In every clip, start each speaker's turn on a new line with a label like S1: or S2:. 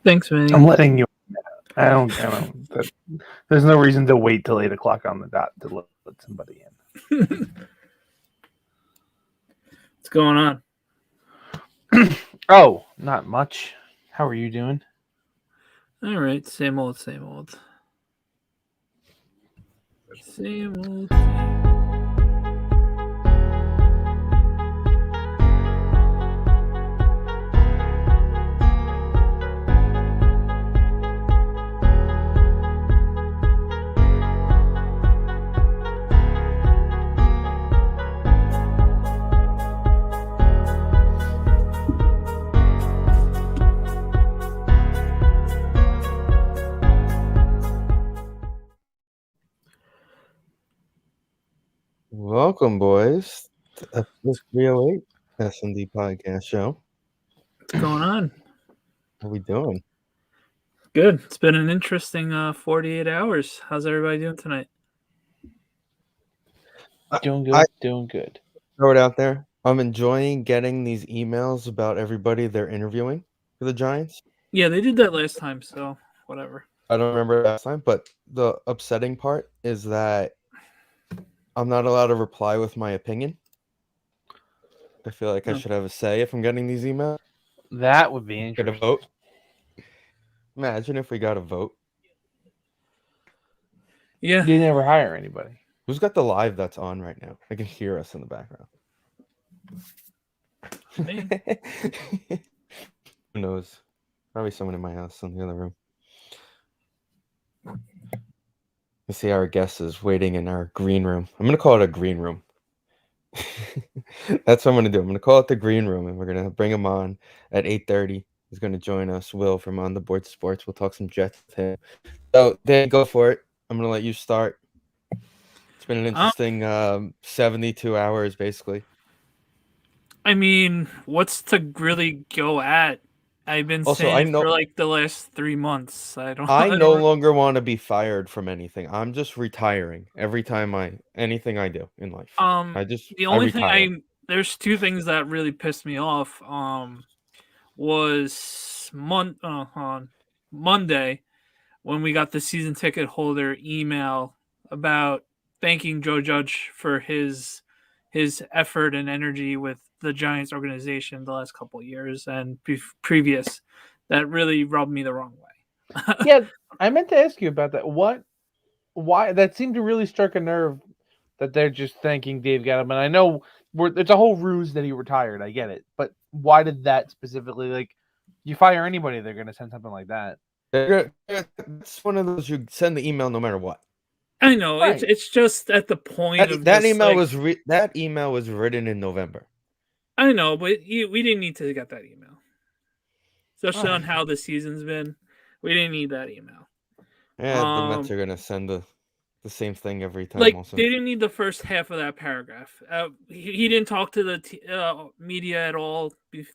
S1: Thanks, man.
S2: I'm letting you. I don't. There's no reason to wait till 8 o'clock on the dot to let somebody in.
S1: What's going on?
S2: Oh, not much. How are you doing?
S1: All right, same old, same old. Same old.
S3: Welcome, boys, to episode 308 Sndp podcast show.
S1: What's going on?
S3: How we doing?
S1: Good. It's been an interesting 48 hours. How's everybody doing tonight?
S2: Doing good. Doing good.
S3: Throw it out there. I'm enjoying getting these emails about everybody they're interviewing for the Giants.
S1: Yeah, they did that last time, so whatever.
S3: I don't remember last time, but the upsetting part is that I'm not allowed to reply with my opinion. I feel like I should have a say if I'm getting these emails.
S2: That would be
S3: Get a
S2: interesting.
S3: vote. Imagine if we got a vote.
S1: Yeah.
S2: You never hire anybody.
S3: Who's got the live that's on right now? I can hear us in the background.
S1: Me.
S3: Who knows? Probably someone in my house in the other room. I see our guest is waiting in our green room. I'm going to call it a green room. That's what I'm going to do. I'm going to call it the green room, and we're going to bring him on at 8:30. He's going to join us, Will, from On the Board Sports. We'll talk some Jets with him. So, Dan, go for it. I'm going to let you start. It's been an interesting 72 hours, basically.
S1: I mean, what's to really go at? I've been saying for like the last 3 months. I
S3: no longer want to be fired from anything. I'm just retiring every time anything I do in life.
S1: There's two things that really pissed me off. Was on Monday when we got the season ticket holder email about thanking Joe Judge for his effort and energy with the Giants organization the last couple of years and previous. That really rubbed me the wrong way.
S2: Yeah, I meant to ask you about that. Why that seemed to really strike a nerve that they're just thanking Dave Gettleman. I know it's a whole ruse that he retired. I get it, but why did that specifically? Like, you fire anybody, they're going to send something like that.
S3: It's one of those, you send the email no matter what.
S1: I know, right. It's just at the point
S3: that email was written in November.
S1: I know, but we didn't need to get that email, especially on how the season's been. We didn't need that email.
S3: Yeah, the Mets are gonna send the same thing every time.
S1: Like,
S3: also,
S1: they didn't need the first half of that paragraph. He didn't talk to the media at all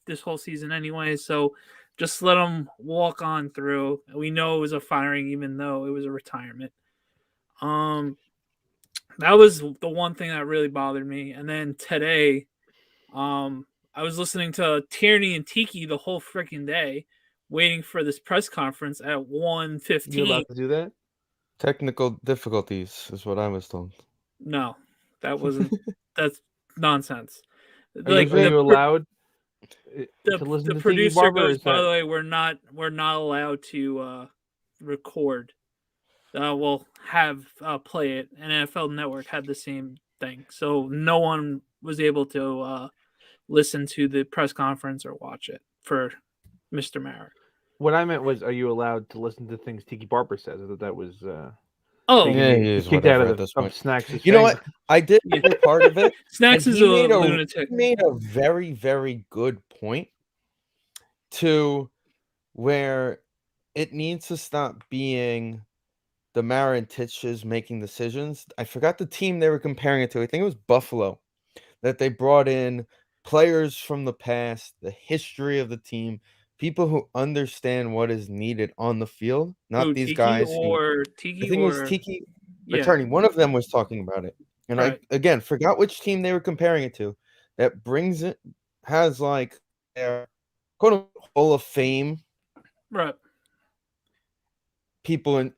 S1: this whole season anyway, so just let him walk on through. We know it was a firing, even though it was a retirement. That was the one thing that really bothered me. And then today, I was listening to Tierney and Tiki the whole freaking day, waiting for this press conference at 1:15.
S2: You allowed to do that?
S3: Technical difficulties is what I was told.
S1: No, that wasn't. That's nonsense.
S2: Are you allowed to listen to
S1: the producer
S2: Tiki Barber?
S1: goes, by the way, we're not allowed to record. We'll have play it. And NFL Network had the same thing, so no one was able to listen to the press conference or watch it for Mr. Merrick.
S2: What I meant was, are you allowed to listen to things Tiki Barber says? I thought that was
S3: he's
S2: kicked out of Snacks.
S3: You know what? I did hear part of it.
S1: Snacks is a lunatic.
S3: He made a very, very good point to where it needs to stop being the Mara Titches making decisions. I forgot the team they were comparing it to. I think it was Buffalo, that they brought in players from the past, the history of the team, people who understand what is needed on the field, not these
S1: Tiki
S3: guys.
S1: Tiki
S3: I think it was Tiki Attorney. One of them was talking about it. And I, again, forgot which team they were comparing it to. That has like their quote-unquote Hall of Fame.
S1: Right.
S3: people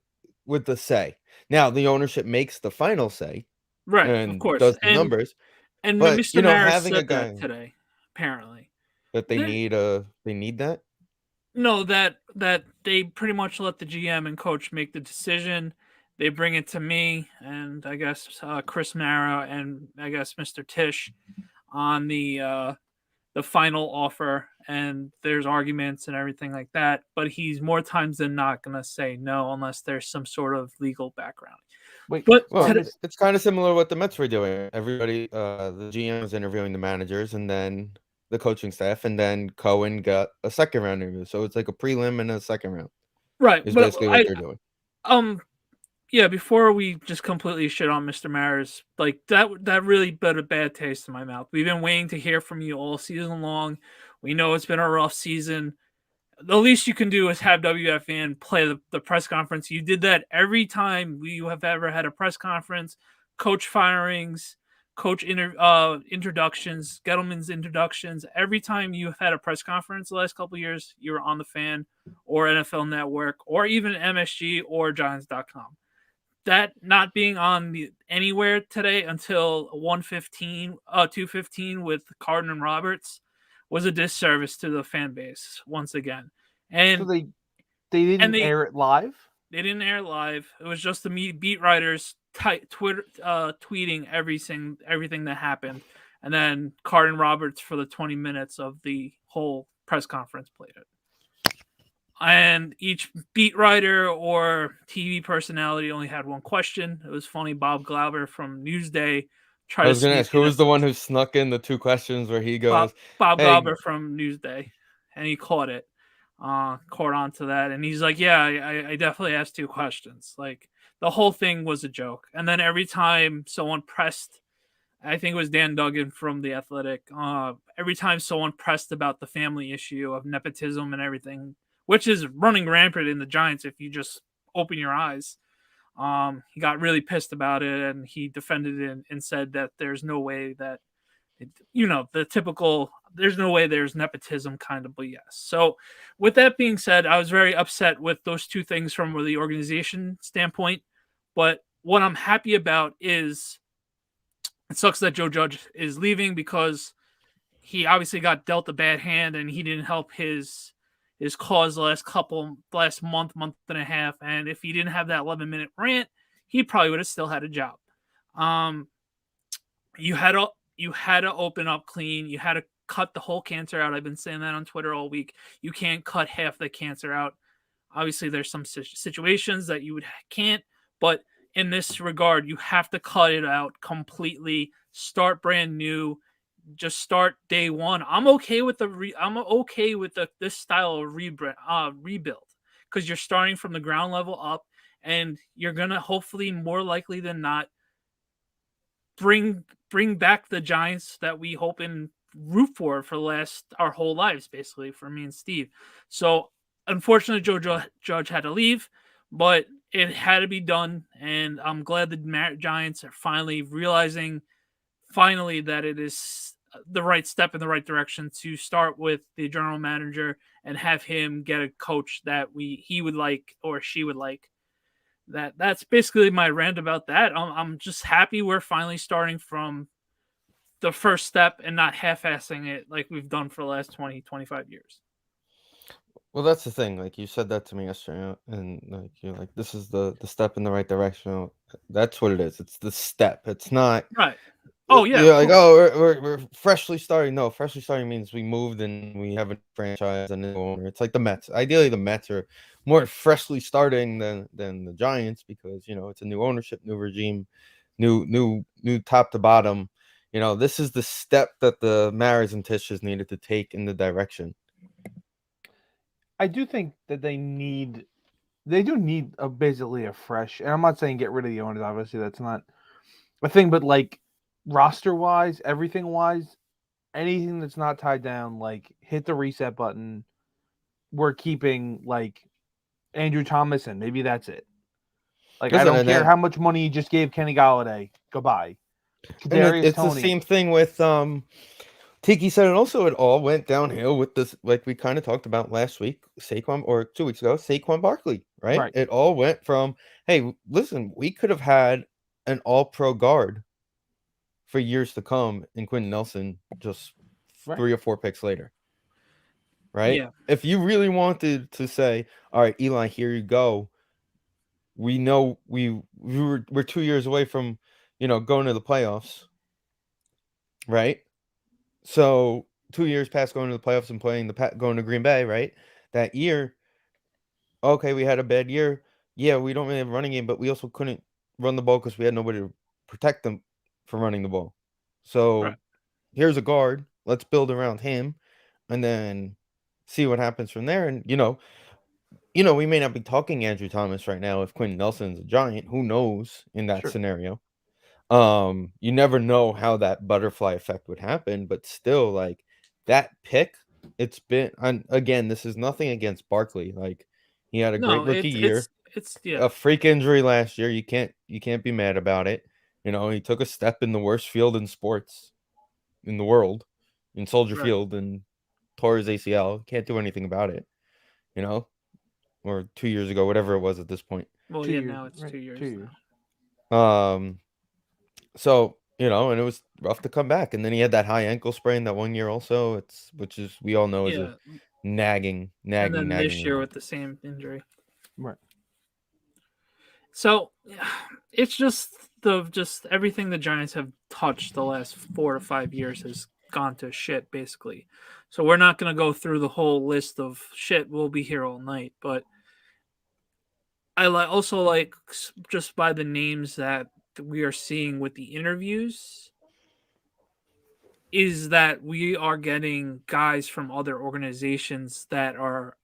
S3: with the say. Now, the ownership makes the final say
S1: Right, of
S3: and
S1: course.
S3: does the numbers,
S1: And
S3: but
S1: Mr. Maris
S3: having a
S1: said that
S3: guy
S1: today, apparently.
S3: that they need that.
S1: No, that they pretty much let the GM and coach make the decision. They bring it to me and I guess Chris Mara and I guess Mr. Tish on the final offer, and there's arguments and everything like that. But he's more times than not gonna say no unless there's some sort of legal background.
S2: Wait,
S1: But
S3: Well, it's kind of similar to what the Mets were doing. Everybody, the GM was interviewing the managers and then the coaching staff, and then Cohen got a second round interview. So it's like a prelim and a second round.
S1: right,
S3: Is
S1: but
S3: basically what they're doing.
S1: Yeah, before we just completely shit on Mr. Maris, like that really put a bad taste in my mouth. We've been waiting to hear from you all season long. We know it's been a rough season. The least you can do is have WFN play the press conference. You did that every time we have ever had a press conference, coach firings, introductions, Gettleman's introductions. Every time you have had a press conference the last couple of years, you were on the Fan or NFL Network or even MSG or Giants.com. That not being on anywhere today until 2:15 with Carden and Roberts was a disservice to the fan base once again. And
S2: so they didn't air it live.
S1: They didn't air it live. It was just the beat writers tweeting everything that happened, and then Carden Roberts for the 20 minutes of the whole press conference played it. And each beat writer or TV personality only had one question. It was funny. Bob Glauber from Newsday
S3: I was going to ask, who was the one who snuck in the two questions where he goes,
S1: Bob Glauber from Newsday, and he caught it, caught on to that. And he's like, yeah, I definitely asked two questions. Like, the whole thing was a joke. And then every time someone pressed, I think it was Dan Duggan from The Athletic, every time someone pressed about the family issue of nepotism and everything, which is running rampant in the Giants if you just open your eyes. He got really pissed about it, and he defended it and said that there's no way that, the typical, there's no way there's nepotism kind of BS. So with that being said, I was very upset with those two things from the organization standpoint. But what I'm happy about is it sucks that Joe Judge is leaving because he obviously got dealt a bad hand and he didn't help his cause last month and a half. And if he didn't have that 11-minute rant, he probably would have still had a job. You had to open up clean. You had to cut the whole cancer out. I've been saying that on Twitter all week. You can't cut half the cancer out. Obviously, there's some situations that you can't, but in this regard, you have to cut it out completely. Start brand new. Just start day one. I'm okay with this style of rebuild because you're starting from the ground level up, and you're gonna hopefully more likely than not bring back the Giants that we hope and root for our whole lives, basically, for me and Steve. So unfortunately, Joe Judge had to leave, but it had to be done, and I'm glad the Giants are finally realizing that it is the right step in the right direction to start with the general manager and have him get a coach that he would like or she would like. That's basically my rant about that. I'm just happy we're finally starting from the first step and not half-assing it like we've done for the last 20, 25 years.
S3: Well, that's the thing. Like, you said that to me yesterday, and like, you're like, this is the step in the right direction. That's what it is. It's the step. It's not
S1: right. Oh yeah.
S3: You're like, oh, we're freshly starting. No, freshly starting means we moved and we have a franchise and an owner. It's like the Mets. Ideally, the Mets are more freshly starting than the Giants because it's a new ownership, new regime, new top to bottom. This is the step that the Maras and Tisches needed to take in the direction.
S2: I do think that they do need basically a fresh, and I'm not saying get rid of the owners, obviously that's not a thing, but like roster wise, everything wise, anything that's not tied down, like hit the reset button. We're keeping like Andrew Thomas and maybe that's it. Like, I don't care how much money you just gave Kenny Golladay. Goodbye.
S3: And it's Tony. The same thing with Tiki said, and also it all went downhill with this, like we kind of talked about last week, Saquon, or 2 weeks ago, Saquon Barkley, right?
S2: Right.
S3: It all went from, hey, listen, we could have had an all-pro guard for years to come in Quentin Nelson just
S2: Right.
S3: 3 or 4 picks later, right?
S1: Yeah.
S3: If you really wanted to say, all right, Eli, here you go. We know we're 2 years away from, going to the playoffs, right? So 2 years past going to the playoffs and going to Green Bay, right? That year, okay, we had a bad year. Yeah, we don't really have a running game, but we also couldn't run the ball because we had nobody to protect them from running the ball.
S1: Right.
S3: So here's a guard. Let's build around him, and then see what happens from there. And we may not be talking Andrew Thomas right now if Quentin Nelson's a Giant. Who knows in that
S2: Sure.
S3: scenario? You never know how that butterfly effect would happen, but still, like, that pick, it's been, and again, this is nothing against Barkley. Like, he had a great
S1: No,
S3: rookie year,
S1: it's
S3: a freak injury last year. You can't be mad about it. He took a step in the worst field in sports in the world, in Soldier
S1: Right.
S3: Field, and tore his ACL. Can't do anything about it, or 2 years ago, whatever it was at this point.
S1: Well,
S2: 2
S1: yeah,
S2: years.
S1: now it's
S2: Right.
S1: 2 years.
S2: 2 years.
S3: So, and it was rough to come back. And then he had that high ankle sprain that 1 year also, which is, we all know, is
S1: Yeah.
S3: a nagging
S1: And then this year
S3: injury.
S1: with the same injury.
S2: Right.
S1: So it's just everything the Giants have touched the last 4 to 5 years has gone to shit, basically. So we're not going to go through the whole list of shit. We'll be here all night, but I also like, just by the names that we are seeing with the interviews, is that we are getting guys from other organizations that are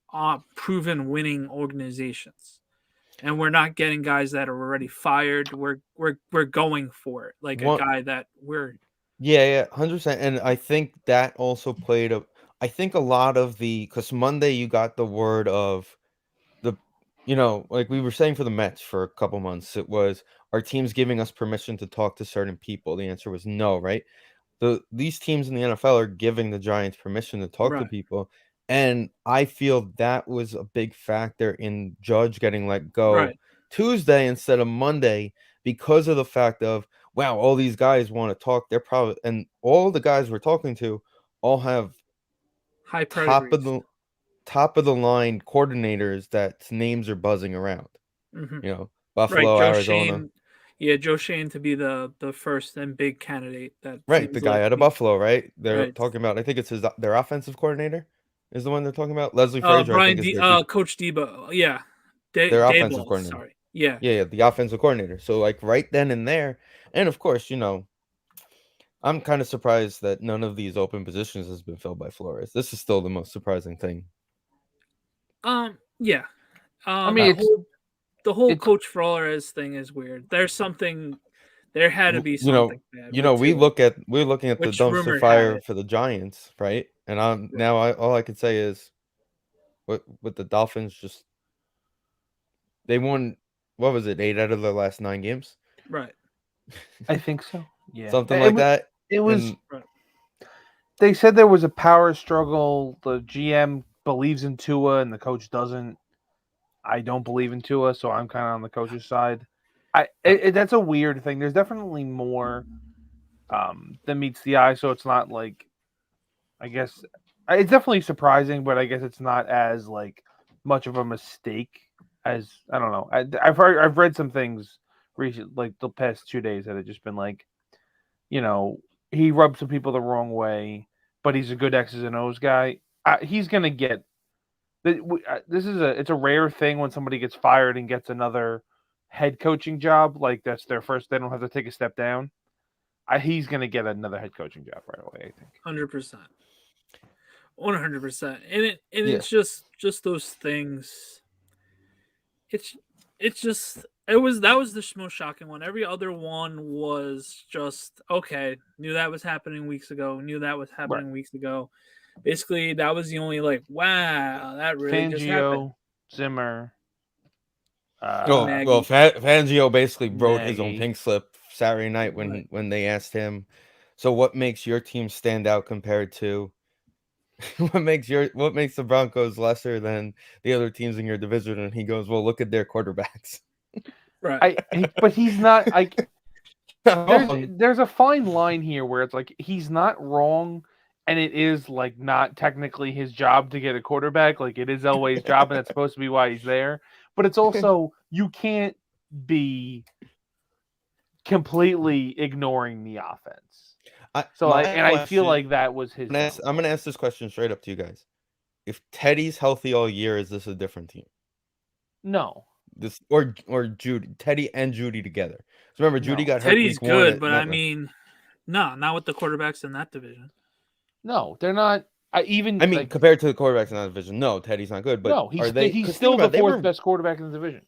S1: proven winning organizations, and we're not getting guys that are already fired. We're going for it, like a guy that we're.
S3: Yeah, 100%. And I think that also played I think a lot of because Monday you got the word of the, like we were saying for the Mets for a couple months, it was, our team's giving us permission to talk to certain people. The answer was no, right? These teams in the NFL are giving the Giants permission to talk to
S1: Right.
S3: people, and I feel that was a big factor in Judge getting let go
S1: Right.
S3: Tuesday instead of Monday, because of the fact of, wow, all these guys want to talk. They're probably, and all the guys we're talking to all have
S1: High
S3: top of
S1: pedigrees.
S3: the top of the line coordinators that names are buzzing around.
S1: Right.
S3: Buffalo,
S1: Joe
S3: Arizona.
S1: Shane. Yeah, Joe Shane to be the first and big candidate. That
S3: Right, the
S1: seems
S3: guy
S1: like
S3: out of Buffalo, right? They're
S1: right.
S3: talking about, I think it's their offensive coordinator is the one they're talking about. Leslie Frazier, I think, is their
S1: Coach Debo. Yeah.
S3: their offensive
S1: Dayball,
S3: coordinator.
S1: sorry. Yeah.
S3: Yeah, the offensive coordinator. So, like, right then and there, and of course, I'm kind of surprised that none of these open positions has been filled by Flores. This is still the most surprising thing.
S1: Yeah.
S2: I mean,
S1: the whole
S2: it's-
S1: Coach Flores thing is weird. There's something. There had to be
S3: You know,
S1: something bad.
S3: you know,
S1: to it,
S3: we're looking at the
S1: which
S3: dumpster
S1: rumor had
S3: fire
S1: it.
S3: for the Giants, right? And
S1: Right.
S3: all I can say is, with the Dolphins, just they won. What was it? 8 out of their last 9 games.
S1: Right.
S2: I think so. Yeah.
S3: Something like that.
S2: It was.
S3: And
S1: Right.
S2: They said there was a power struggle. The GM believes in Tua and the coach doesn't. I don't believe in Tua, so I'm kind of on the coach's side. That's a weird thing. There's definitely more than meets the eye, so it's not like, I guess it's definitely surprising, but I guess it's not as like much of a mistake as, I don't know. I've read some things recent, like the past 2 days, that have just been like, he rubbed some people the wrong way, but he's a good X's and O's guy. He's gonna get. It's a rare thing when somebody gets fired and gets another head coaching job. Like, that's their first. They don't have to take a step down. He's gonna get another head coaching job right away, I think.
S1: 100%. 100%. And
S3: Yeah.
S1: it's just those things. It's just that was the most shocking one. Every other one was just okay. Knew that was happening weeks ago. Knew that was happening weeks ago. Basically, that was the only, like, wow, that really just happened.
S2: Fangio, Zimmer.
S3: Fangio basically wrote his own
S2: Nagy.
S3: pink slip Saturday night when they asked him. So what makes your team stand out compared to what makes the Broncos lesser than the other teams in your division? And he goes, well, look at their quarterbacks.
S1: Right.
S2: But he's not.
S3: Wrong.
S2: There's a fine line here where it's like he's not wrong, and it is like not technically his job to get a quarterback. Like it is Elway's job, and that's supposed to be why he's there. But it's also you can't be completely ignoring the offense. I feel like that was his.
S3: I'm going to ask this question straight up to you guys. If Teddy's healthy all year, is this a different team?
S2: No.
S3: This or Judy, Teddy and Judy together. So remember, Judy got hurt.
S1: Teddy's
S3: week 1
S1: good, but I mean, no, not with the quarterbacks in that division.
S2: No, they're not.
S3: Compared to the quarterbacks in that division, no, Teddy's not good. But
S2: no, he's still the fourth best quarterback in the division.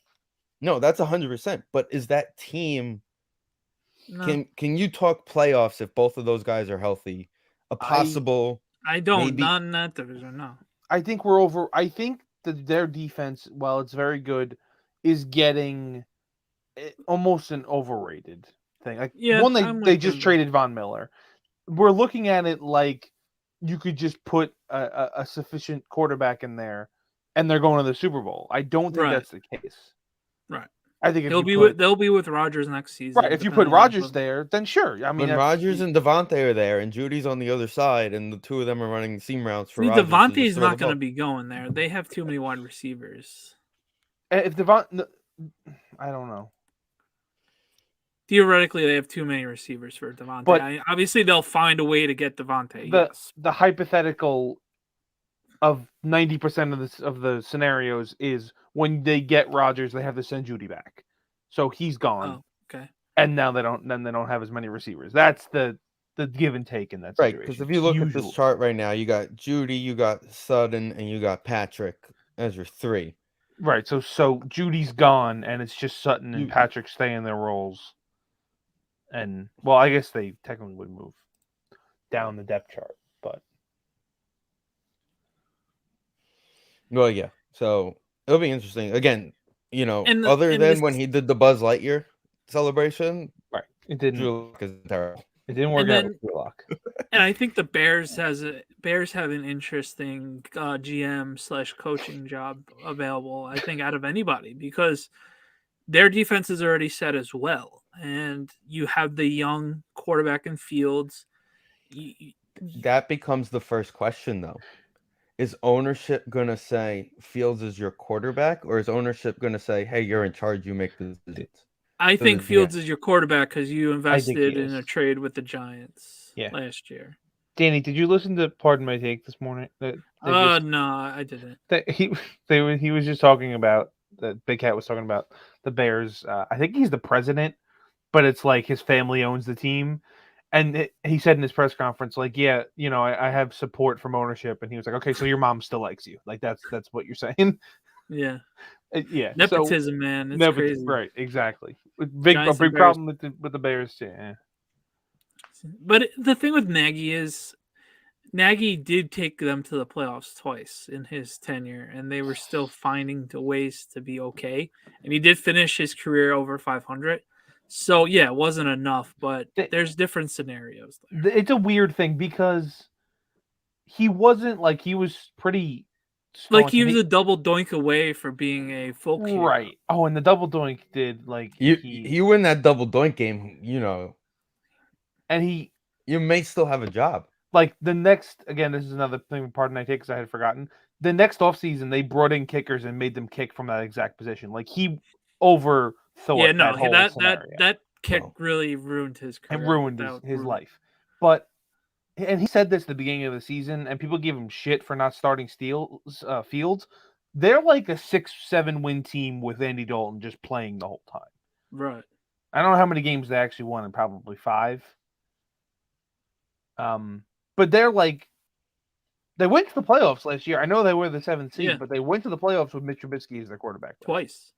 S3: No, that's 100%. But is that team?
S1: No.
S3: Can you talk playoffs if both of those guys are healthy? A possible.
S1: I don't. Not in that division. No.
S2: I think we're over. I think that their defense, while it's very good, is getting almost an overrated thing. Like they just traded Von Miller. We're looking at it like you could just put a sufficient quarterback in there, and they're going to the Super Bowl. I don't think that's the case.
S1: Right.
S2: I think
S1: they'll be with Rodgers next season.
S2: Right. If you put Rodgers there, then sure. I mean,
S3: when Rodgers and Devontae are there, and Judy's on the other side, and the two of them are running seam routes for Rodgers.
S1: Devontae's not going to be going there. They have too many wide receivers.
S2: If Devontae, I don't know.
S1: Theoretically, they have too many receivers for Devontae. But obviously, they'll find a way to get Devontae.
S2: The hypothetical of 90% of the scenarios is when they get Rodgers, they have to send Judy back, so he's gone.
S1: Oh, okay.
S2: And now they don't have as many receivers. That's the give and take in that situation.
S3: Right, because if you look at this chart right now, you got Judy, you got Sutton, and you got Patrick as your 3.
S2: Right, so Judy's gone, and it's just Sutton and Patrick stay in their roles. And well, I guess they technically would move down the depth chart, but
S3: well, yeah. So it'll be interesting. Again, other than when he did the Buzz Lightyear celebration,
S2: right? It didn't.
S3: Terrible.
S2: It didn't work out with Drew Lock.
S1: And I think the Bears have an interesting GM/coaching job available. I think out of anybody because their defense is already set as well, and you have the young quarterback in Fields.
S3: That becomes the first question, though. Is ownership going to say Fields is your quarterback, or is ownership going to say, hey, you're in charge, you make the decisions?
S1: I think Fields is your quarterback because you invested in a trade with the Giants last year.
S2: Danny, did you listen to Pardon My Take this morning?
S1: No, I didn't.
S2: He was just talking about, the Big Cat was talking about the Bears. I think he's the president, but it's like his family owns the team. And he said in his press conference, like, yeah, I have support from ownership. And he was like, okay, so your mom still likes you. Like, that's what you're saying.
S1: Yeah.
S2: Yeah.
S1: Nepotism, man. It's crazy.
S2: Right, exactly. A big problem with the Bears, too. Yeah.
S1: But the thing with Nagy is Nagy did take them to the playoffs twice in his tenure, and they were still finding ways to be okay. And he did finish his career over 500. So, yeah, it wasn't enough, but there's different scenarios there.
S2: It's a weird thing because he wasn't like he was pretty
S1: like he was a double doink away for being a folk hero.
S2: Right. Oh, and the double doink did like
S3: you win that double doink game,
S2: and
S3: you may still have a job.
S2: Like the next, again, this is another thing. Pardon I take because I had forgotten. The next offseason, they brought in kickers and made them kick from that exact position. Like he overthought.
S1: That kick really ruined his career.
S2: It ruined his life. But and he said this at the beginning of the season, and people give him shit for not starting Fields. They're like a 6-7 win team with Andy Dalton just playing the whole time.
S1: Right.
S2: I don't know how many games they actually won, and probably 5. But they're like, they went to the playoffs last year. I know they were the 7th seed, but they went to the playoffs with Mitch Trubisky as their quarterback
S1: twice.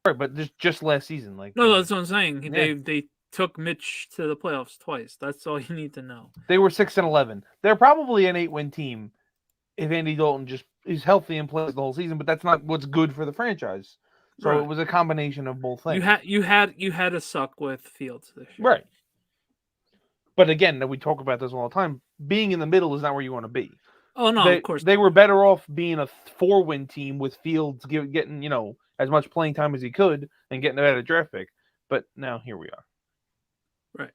S2: Right, but just last season, like
S1: no, that's what I'm saying. Yeah. They took Mitch to the playoffs twice. That's all you need to know.
S2: They were 6-11. They're probably an 8-win team if Andy Dalton just is healthy and plays the whole season. But that's not what's good for the franchise. So It was a combination of both things.
S1: You had to suck with Fields this year.
S2: Right. But again, we talk about this all the time. Being in the middle is not where you want to be.
S1: Oh no,
S2: They
S1: of course
S2: they
S1: not.
S2: were better off being a 4-win team with Fields getting as much playing time as he could and getting a better draft pick. But now here we are.
S1: Right.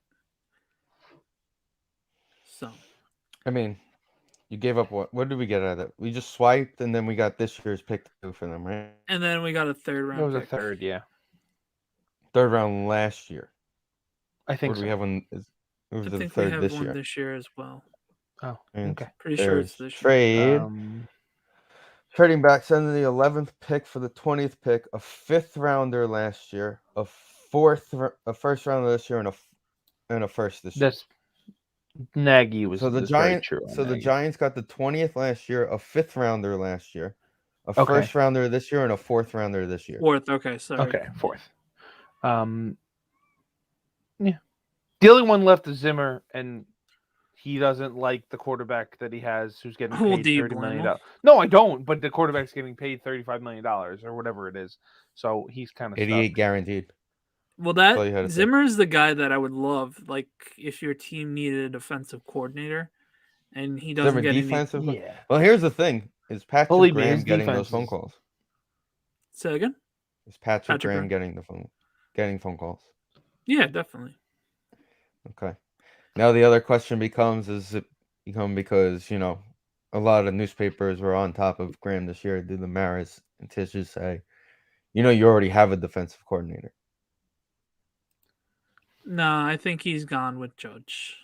S1: So
S3: I mean, you gave up what? What did we get out of it? We just swiped, and then we got this year's pick too for them, right?
S1: and then we got a third
S2: It
S1: round
S2: was a
S1: pick.
S2: third, yeah.
S3: Third round last year.
S2: I
S3: Or
S2: think
S3: do
S2: so.
S3: we have one? It
S1: I
S3: was the
S1: think we
S3: third
S1: have
S3: this
S1: one
S3: year.
S1: this year as well.
S2: Oh,
S3: And
S2: okay.
S1: Pretty sure it's
S3: there's
S1: this year.
S3: trade. Trading back, sending the 11th pick for the 20th pick, a 5th rounder last year, a first rounder this year, and a first this year.
S2: This Nagy was
S3: So the
S2: very true. On
S3: the
S2: Nagy.
S3: Giants got the 20th last year, a 5th rounder last year, a
S2: Okay.
S3: first rounder this year, and a 4th rounder this year.
S1: Fourth, okay, sorry.
S2: Okay, 4th. Yeah. The only one left is Zimmer, and he doesn't like the quarterback that he has, who's getting
S1: Well,
S2: paid
S1: do you
S2: $30 million.
S1: blame him?
S2: No, I don't. But the quarterback's getting paid $35 million or whatever it is, so he's kind of
S3: 88
S2: stuck.
S3: guaranteed.
S1: Well,
S3: That's all you had to say.
S1: Zimmer is the guy that I would love, like if your team needed a defensive coordinator, and he doesn't
S3: Zimmer
S1: get
S3: defensive.
S2: Yeah.
S3: Well, here's the thing: is Patrick
S2: Believe me,
S3: Graham
S2: his
S3: getting those
S2: defense
S3: phone
S2: is-
S3: calls?
S1: Say again?
S3: Is Patrick
S1: Graham.
S3: Graham getting phone calls?
S1: Yeah, definitely.
S3: Okay. Now the other question becomes: is it become because a lot of newspapers were on top of Graham this year? Do the Maras and Tisches say, you already have a defensive coordinator?
S1: No, I think he's gone with Judge.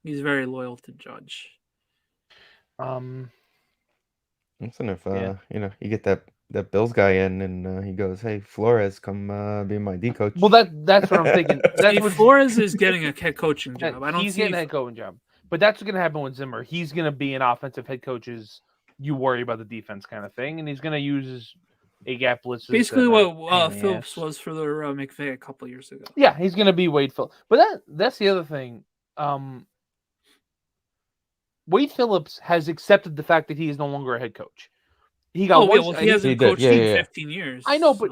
S1: He's very loyal to Judge.
S3: Listen, if
S2: Yeah.
S3: you get that Bills guy in, and he goes, "Hey, Flores, come be my D coach."
S2: Well, that's what I'm thinking. That's
S1: See,
S2: what
S1: Flores is getting a head coaching job. I don't
S2: he's
S1: see.
S2: getting a head coaching job, but that's what's going to happen with Zimmer. He's going to be an offensive head coach's you worry about the defense kind of thing, and he's going to use a gap blitzes.
S1: Basically,
S2: that are
S1: what
S2: pain in the
S1: Phillips
S2: ass.
S1: was for the McVay a couple years ago.
S2: Yeah, he's going to be Wade Phillips. But that's the other thing. Wade Phillips has accepted the fact that he is no longer a head coach. He got
S1: he hasn't coached in 15 years.
S2: I know, but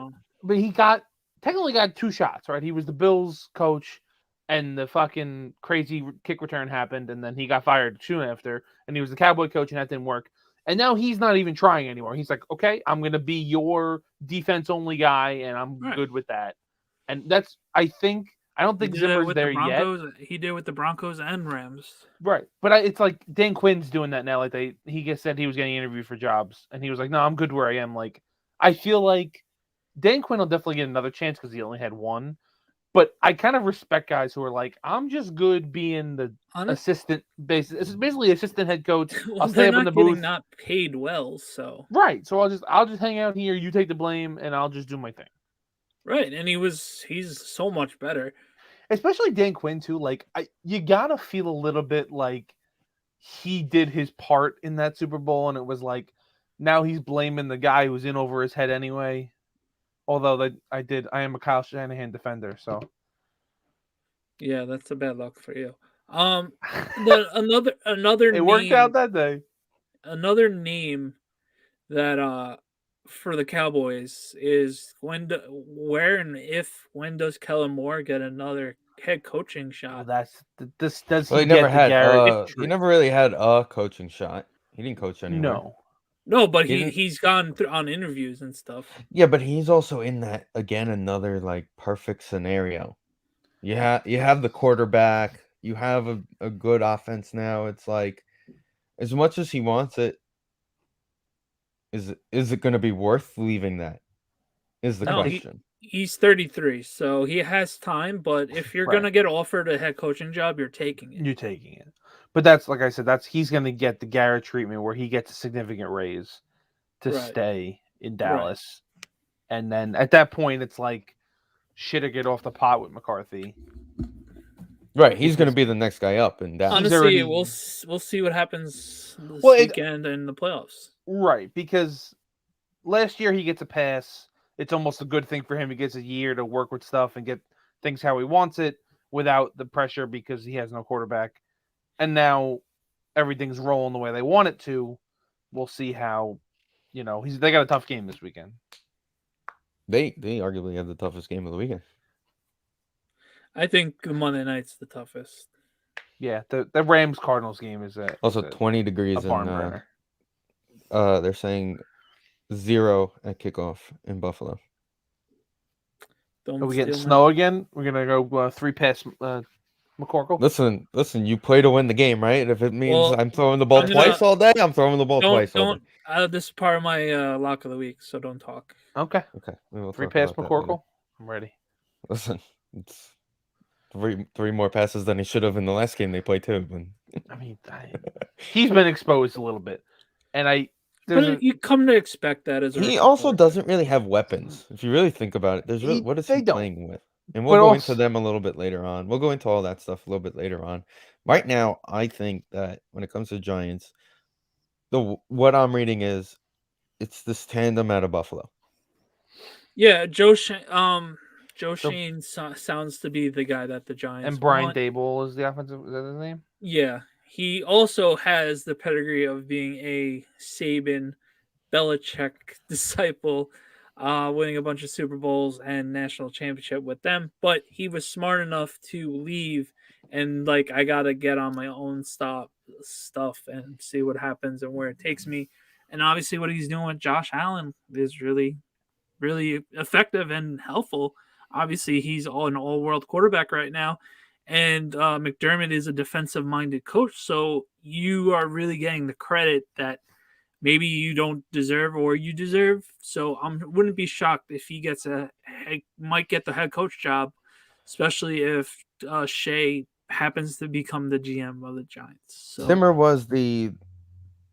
S2: he technically got 2 shots, right? He was the Bills coach, and the fucking crazy kick return happened, and then he got fired soon after, and he was the Cowboy coach, and that didn't work. And now he's not even trying anymore. He's like, okay, I'm going to be your defense-only guy, and I'm good with that. And that's, I don't think Zimmer's there yet.
S1: He did with the Broncos and Rams.
S2: Right. But it's like Dan Quinn's doing that now. Like he said he was getting interviewed for jobs, and he was like, no, I'm good where I am. Like, I feel like Dan Quinn will definitely get another chance because he only had one. But I kind of respect guys who are like, I'm just good being the assistant, basically assistant head coach.
S1: Well,
S2: I'll stay up in the booth.
S1: Not paid well, so
S2: right. So I'll just hang out here. You take the blame, and I'll just do my thing.
S1: Right, and he's so much better.
S2: Especially Dan Quinn too. Like you gotta feel a little bit like he did his part in that Super Bowl, and it was like now he's blaming the guy who's in over his head anyway. Although I am a Kyle Shanahan defender, so
S1: yeah, that's a bad luck for you. Another
S2: it
S1: name,
S2: worked out that day.
S1: Another name that for the Cowboys is when does Kellen Moore get another head coaching shot?
S2: Well, this does
S3: he never had he never really had a coaching shot. He didn't coach anywhere.
S1: No, but he's gone on interviews and stuff.
S3: Yeah, but he's also in that another like perfect scenario. You have the quarterback, you have a good offense now. It's like as much as he wants it, is it going to be worth leaving that? Is the question.
S1: He's 33, so he has time, but if you're going to get offered a head coaching job, you're taking it.
S2: You're taking it. But that's, like I said, he's going to get the Garrett treatment where he gets a significant raise to stay in Dallas. Right. And then at that point, it's like, shit or get off the pot with McCarthy.
S3: Right. He's going to be the next guy up in Dallas.
S1: Honestly, we'll see what happens this weekend in the playoffs.
S2: Right, because last year he gets a pass. It's almost a good thing for him. He gets a year to work with stuff and get things how he wants it without the pressure because he has no quarterback. And now everything's rolling the way they want it to. We'll see how, they got a tough game this weekend.
S3: They arguably have the toughest game of the weekend.
S1: I think Monday night's the toughest.
S2: Yeah, the Rams Cardinals game is
S3: Also,
S2: a
S3: 20 degrees
S2: barn
S3: and
S2: burner.
S3: they're saying 0 at kickoff in Buffalo.
S1: Don't
S2: Are we getting
S1: steal
S2: snow
S1: my.
S2: again? We're gonna go 3 pass McCorkle.
S3: Listen, you play to win the game, right? If it means
S1: Well,
S3: I'm throwing the ball
S1: I'm gonna
S3: twice all day, I'm throwing the ball twice all day.
S1: don't. This is part of my lock of the week, so don't talk.
S2: Okay,
S3: Okay, we will
S2: 3
S3: talk
S2: pass
S3: about that later.
S2: McCorkle. I'm ready.
S3: Listen, it's three more passes than he should have in the last game they played too. But...
S2: I mean, he's been exposed a little bit, and
S1: But you come to expect that as a
S3: he
S1: rookie
S3: also
S1: quarterback.
S3: doesn't really have weapons. If you really think about it, what is he
S2: they don't.
S3: playing with? And we'll
S2: But
S3: go
S2: also-
S3: into them a little bit later on. We'll go into all that stuff a little bit later on. Right now, I think that when it comes to Giants, what I'm reading is it's this tandem out of Buffalo.
S1: Yeah, Joe Shane sounds to be the guy that the Giants
S2: And Brian
S1: want.
S2: Dable is the offensive. Is that his name?
S1: Yeah, he also has the pedigree of being a Saban, Belichick disciple, winning a bunch of Super Bowls and national championship with them. But he was smart enough to leave and like I gotta get on my own stuff and see what happens and where it takes me. And obviously, what he's doing with Josh Allen is really effective and helpful. Obviously, he's an all-world quarterback right now, and McDermott is a defensive-minded coach. So you are really getting the credit that maybe you don't deserve or you deserve. So I wouldn't be shocked if he might get the head coach job, especially if Shea happens to become the GM of the Giants. So
S3: Zimmer was the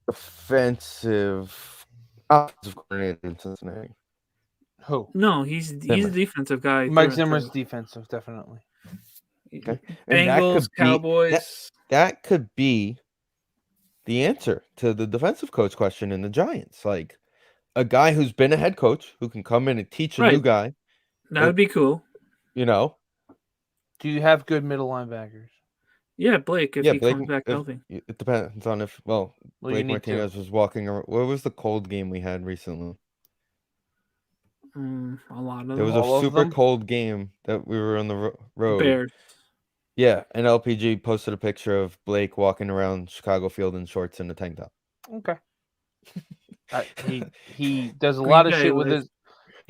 S3: offensive coordinator in Cincinnati.
S2: Who?
S1: no, he's a defensive guy.
S2: Mike
S1: through and
S2: Zimmer's
S1: through.
S2: defensive, definitely.
S3: Okay. And
S1: Bengals, Cowboys.
S3: that could be the answer to the defensive coach question in the Giants. Like a guy who's been a head coach who can come in and teach a new
S1: Right.
S3: guy.
S1: That would be cool.
S3: You know.
S2: Do you have good middle linebackers?
S1: Yeah, Blake, if he
S3: Blake,
S1: comes back healthy.
S3: It depends on if Blake Martinez was walking around. What was the cold game we had recently?
S1: A lot of them.
S3: There was a super cold game that we were on the road.
S1: Bears.
S3: Yeah, and LPG posted a picture of Blake walking around Chicago Field in shorts and a tank top.
S2: Okay. He does a lot of shit with his.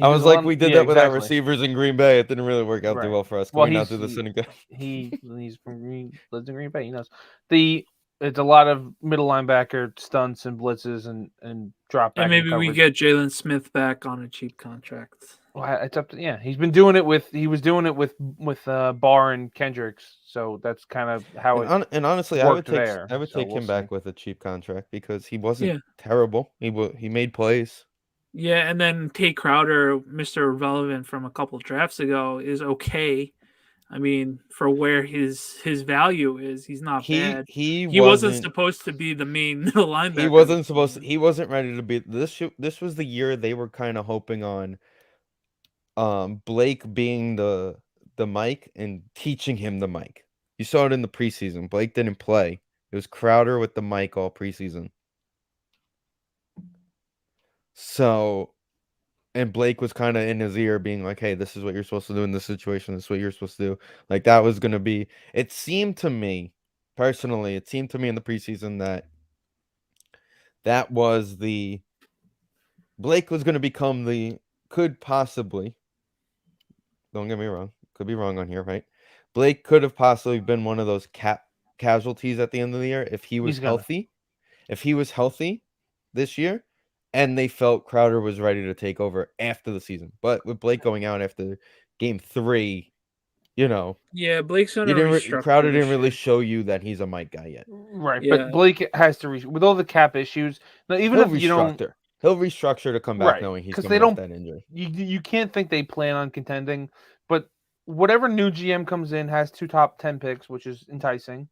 S3: I was like, we did that with our receivers in Green Bay. It didn't really work out too well for us. Can we not do this again?
S2: He's from lives in Green Bay. He knows it's a lot of middle linebacker stunts and blitzes and drop back.
S1: And maybe we get Jalen Smith back on a cheap contract.
S2: Well, it's up to He's been doing it with Barr and Kendricks, so that's kind of how
S3: and honestly, I would take him back with a cheap contract because he wasn't terrible. He made plays.
S1: Yeah, and then Tate Crowder, Mr. Irrelevant from a couple drafts ago, is okay. I mean, for where his value is, he's not bad. He wasn't supposed to be the main middle linebacker.
S3: He wasn't ready to be this was the year they were kind of hoping on Blake being the mic and teaching him the mic. You saw it in the preseason. Blake didn't play. It was Crowder with the mic all preseason. So, and Blake was kind of in his ear being like, hey, this is what you're supposed to do in this situation. This is what you're supposed to do. Like that was going to be, it seemed to me in the preseason that was Blake was going to become could possibly, don't get me wrong, could be wrong on here, right? Blake could have possibly been one of those casualties at the end of the year if he was healthy. If he was healthy this year, and they felt Crowder was ready to take over after the season. But with Blake going out after game 3,
S1: yeah, Blake's on a restructure.
S3: Crowder didn't really show you that he's a mic guy yet,
S2: right? Yeah. But Blake has to with all the cap issues. Now, even if you don't,
S3: he'll restructure to come back knowing he's coming off that injury.
S2: You can't think they plan on contending, but whatever new GM comes in has 2 top 10 picks, which is enticing,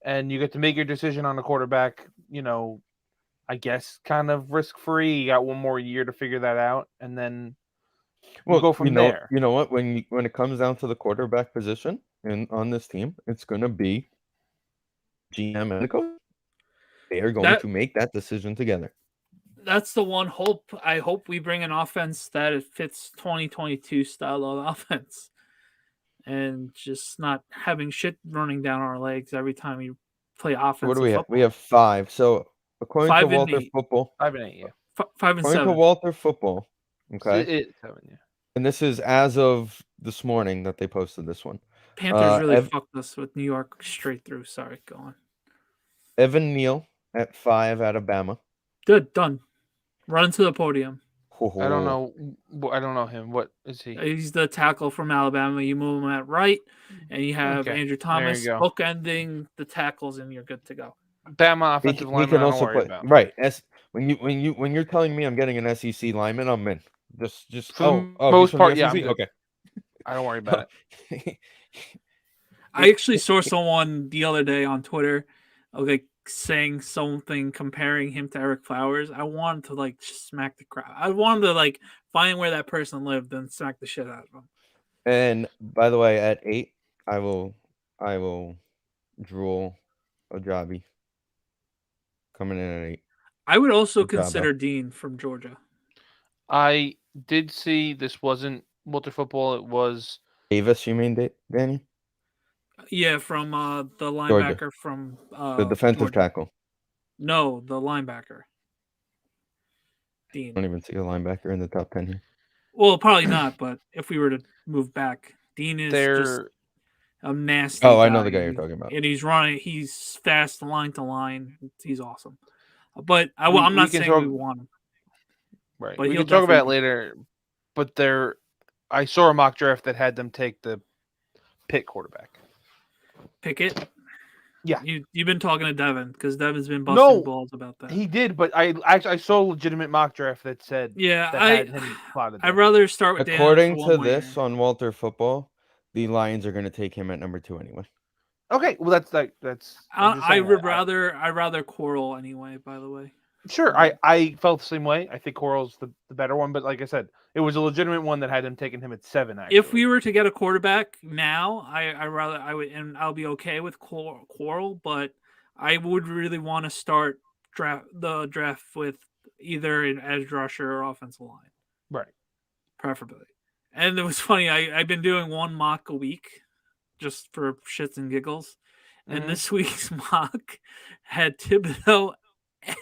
S2: and you get to make your decision on a quarterback. I guess kind of risk-free. You got one more year to figure that out, and then we'll go from there.
S3: You know what? When it comes down to the quarterback position on this team, it's going to be GM and the coach. They are going to make that decision together.
S1: That's the one hope. I hope we bring an offense that it fits 2022 style of offense. and just not having shit running down our legs every time we play
S3: So what do
S1: offensive
S3: we have? We
S1: football.
S3: have 5. So according to
S1: 5 and
S3: Walter
S1: 8,
S3: Football,
S2: 5-8, yeah.
S1: 5 and 7.
S3: Walter Football, okay,
S2: It's 7, yeah.
S3: and this is as of this morning that they posted this one.
S1: Panthers really fucked us with New York straight through. Sorry, go on.
S3: Evan Neal at 5 out of Bama.
S1: Good, done. Run to the podium.
S2: I don't know. I don't know him. What is he?
S1: He's the tackle from Alabama. You move him at right, and you have
S2: Okay,
S1: Andrew
S2: there you
S1: Thomas
S2: go.
S1: bookending the tackles, and you're good to go.
S2: Bama
S3: He
S2: offensive lineman.
S3: can
S2: I don't
S3: also
S2: worry
S3: play
S2: about.
S3: right. When you're telling me I'm getting an SEC lineman, I'm in. Just
S2: For the
S3: he's
S2: most
S3: from
S2: part,
S3: the
S2: yeah, I'm
S3: SEC?
S2: good.
S3: Okay.
S2: I don't worry about it.
S1: I actually saw someone the other day on Twitter, like saying something comparing him to Eric Flowers. I wanted to like smack the crowd. I wanted to like find where that person lived and smack the shit out of him.
S3: And by the way, at 8, I will drool Ojabi coming in at 8.
S1: I would also
S3: Good job,
S1: consider
S3: Al.
S1: Dean from Georgia.
S2: I did see this wasn't Walter Football. It was
S3: Davis, you mean, Danny?
S1: Yeah, from the
S3: Georgia,
S1: linebacker from
S3: the defensive
S1: Georgia.
S3: tackle.
S1: No, the linebacker.
S3: I
S1: Dean.
S3: don't even see a linebacker in the top 10 here.
S1: Well, probably not, but if we were to move back, Dean is just a nasty guy.
S3: Oh, I know the guy you're talking about.
S1: And he's running. He's fast line to line. He's awesome. But I'm not saying we want him.
S2: Right.
S1: But
S2: We
S1: he'll
S2: can talk about it
S1: definitely
S2: later. But I saw a mock draft that had them take the Pitt quarterback.
S1: Pickett.
S2: Yeah.
S1: You've been talking to Devin because Devin's been busting balls about that.
S2: He did, but I saw a legitimate mock draft that said had him plotted there.
S1: I'd rather start with
S3: According to this on Walter Football, the Lions are going to take him at number 2 anyway.
S2: Okay, well that's.
S1: I'd rather Coral anyway. By the way.
S2: Sure, I felt the same way. I think Coral's the better one, but like I said, it was a legitimate one that had them taking him at 7. Actually,
S1: if we were to get a quarterback now, I would, and I'll be okay with Coral, but I would really want to start the draft with either an edge rusher or offensive line,
S2: right?
S1: Preferably. And it was funny. I've been doing one mock a week, just for shits and giggles, and this week's mock had Thibodeau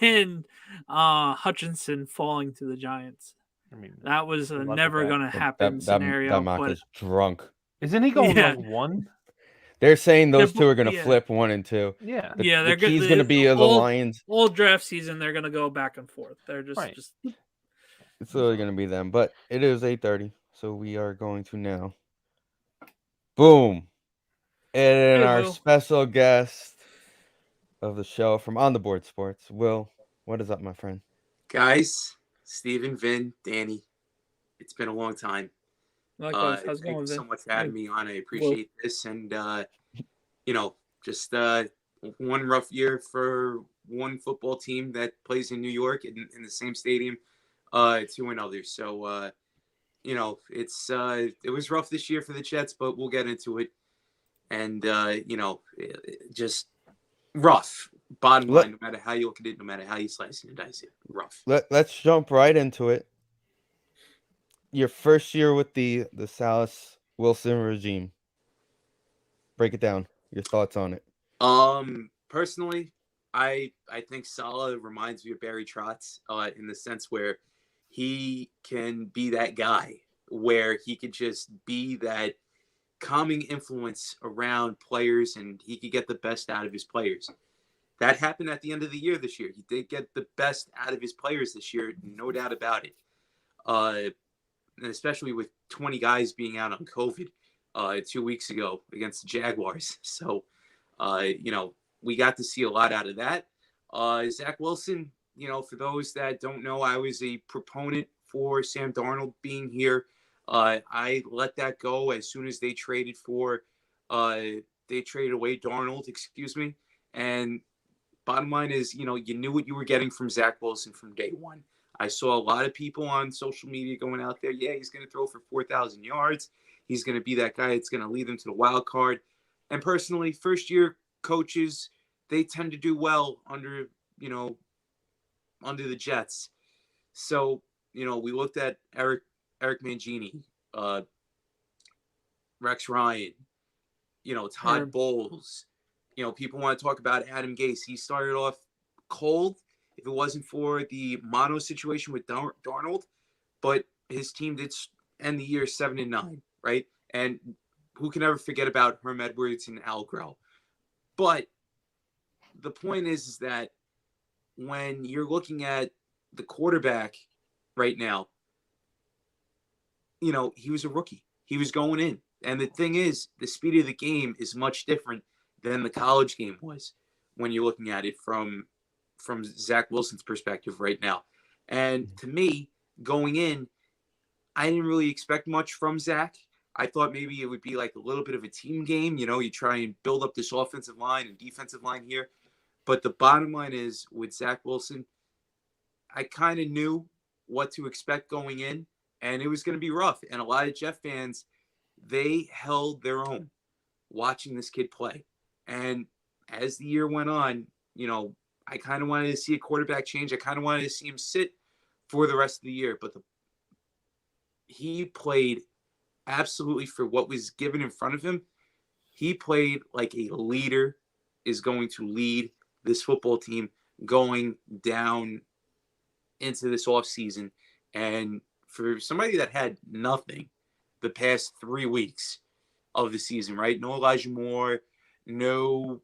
S1: and Hutchinson falling to the Giants. I mean, that was a never going to happen scenario.
S3: That mock is drunk.
S2: Isn't he going like 1?
S3: They're saying those two are going to flip 1 and 2.
S2: Yeah,
S3: the key's going to be the Lions.
S1: All draft season, they're going to go back and forth. They're just
S3: It's literally going to be them. But it is 8:30, so we are going to now. Boom. And our special guest of the show from On the Board Sports, Will. What is up, my friend?
S4: Guys, Steven, Vin, Danny, it's been a long time.
S1: Likewise. How's it going,
S4: Thank you
S1: Vin?
S4: so much for having me on. I appreciate this. And, just one rough year for one football team that plays in New York in the same stadium to another. So, it was rough this year for the Jets, but we'll get into it. And, just rough. Bottom line, no matter how you look at it, no matter how you slice it and dice it, rough.
S3: Let's jump right into it. Your first year with the Salas Wilson regime. Break it down. Your thoughts on it.
S4: Personally, I think Saleh reminds me of Barry Trotz in the sense where he can be that guy where he could just be that calming influence around players and he could get the best out of his players. That happened at the end of the year this year. He did get the best out of his players this year, no doubt about it. And especially with 20 guys being out on COVID 2 weeks ago against the Jaguars. So, we got to see a lot out of that. Zach Wilson, for those that don't know, I was a proponent for Sam Darnold being here. I let that go as soon as they traded away Darnold, And bottom line is, you knew what you were getting from Zach Wilson from day one. I saw a lot of people on social media going out there, yeah, he's going to throw for 4,000 yards. He's going to be that guy that's going to lead them to the wild card. And personally, first-year coaches, they tend to do well under the Jets. So, we looked at Eric Mangini. Rex Ryan, Todd
S1: Herb.
S4: Bowles. People want to talk about Adam Gase. He started off cold if it wasn't for the mono situation with Darnold, but his team did end the year 7-9, right? And who can ever forget about Herm Edwards and Al Grell? But the point is that when you're looking at the quarterback right now, he was a rookie. He was going in. And the thing is, the speed of the game is much different than the college game was when you're looking at it from Zach Wilson's perspective right now. And to me, going in, I didn't really expect much from Zach. I thought maybe it would be like a little bit of a team game. You try and build up this offensive line and defensive line here. But the bottom line is, with Zach Wilson, I kind of knew what to expect going in, and it was going to be rough. And a lot of Jet fans, they held their own watching this kid play. And as the year went on, I kind of wanted to see a quarterback change. I kind of wanted to see him sit for the rest of the year. But he played absolutely for what was given in front of him. He played like a leader is going to lead this football team going down into this offseason. And for somebody that had nothing the past 3 weeks of the season, right? No Elijah Moore, no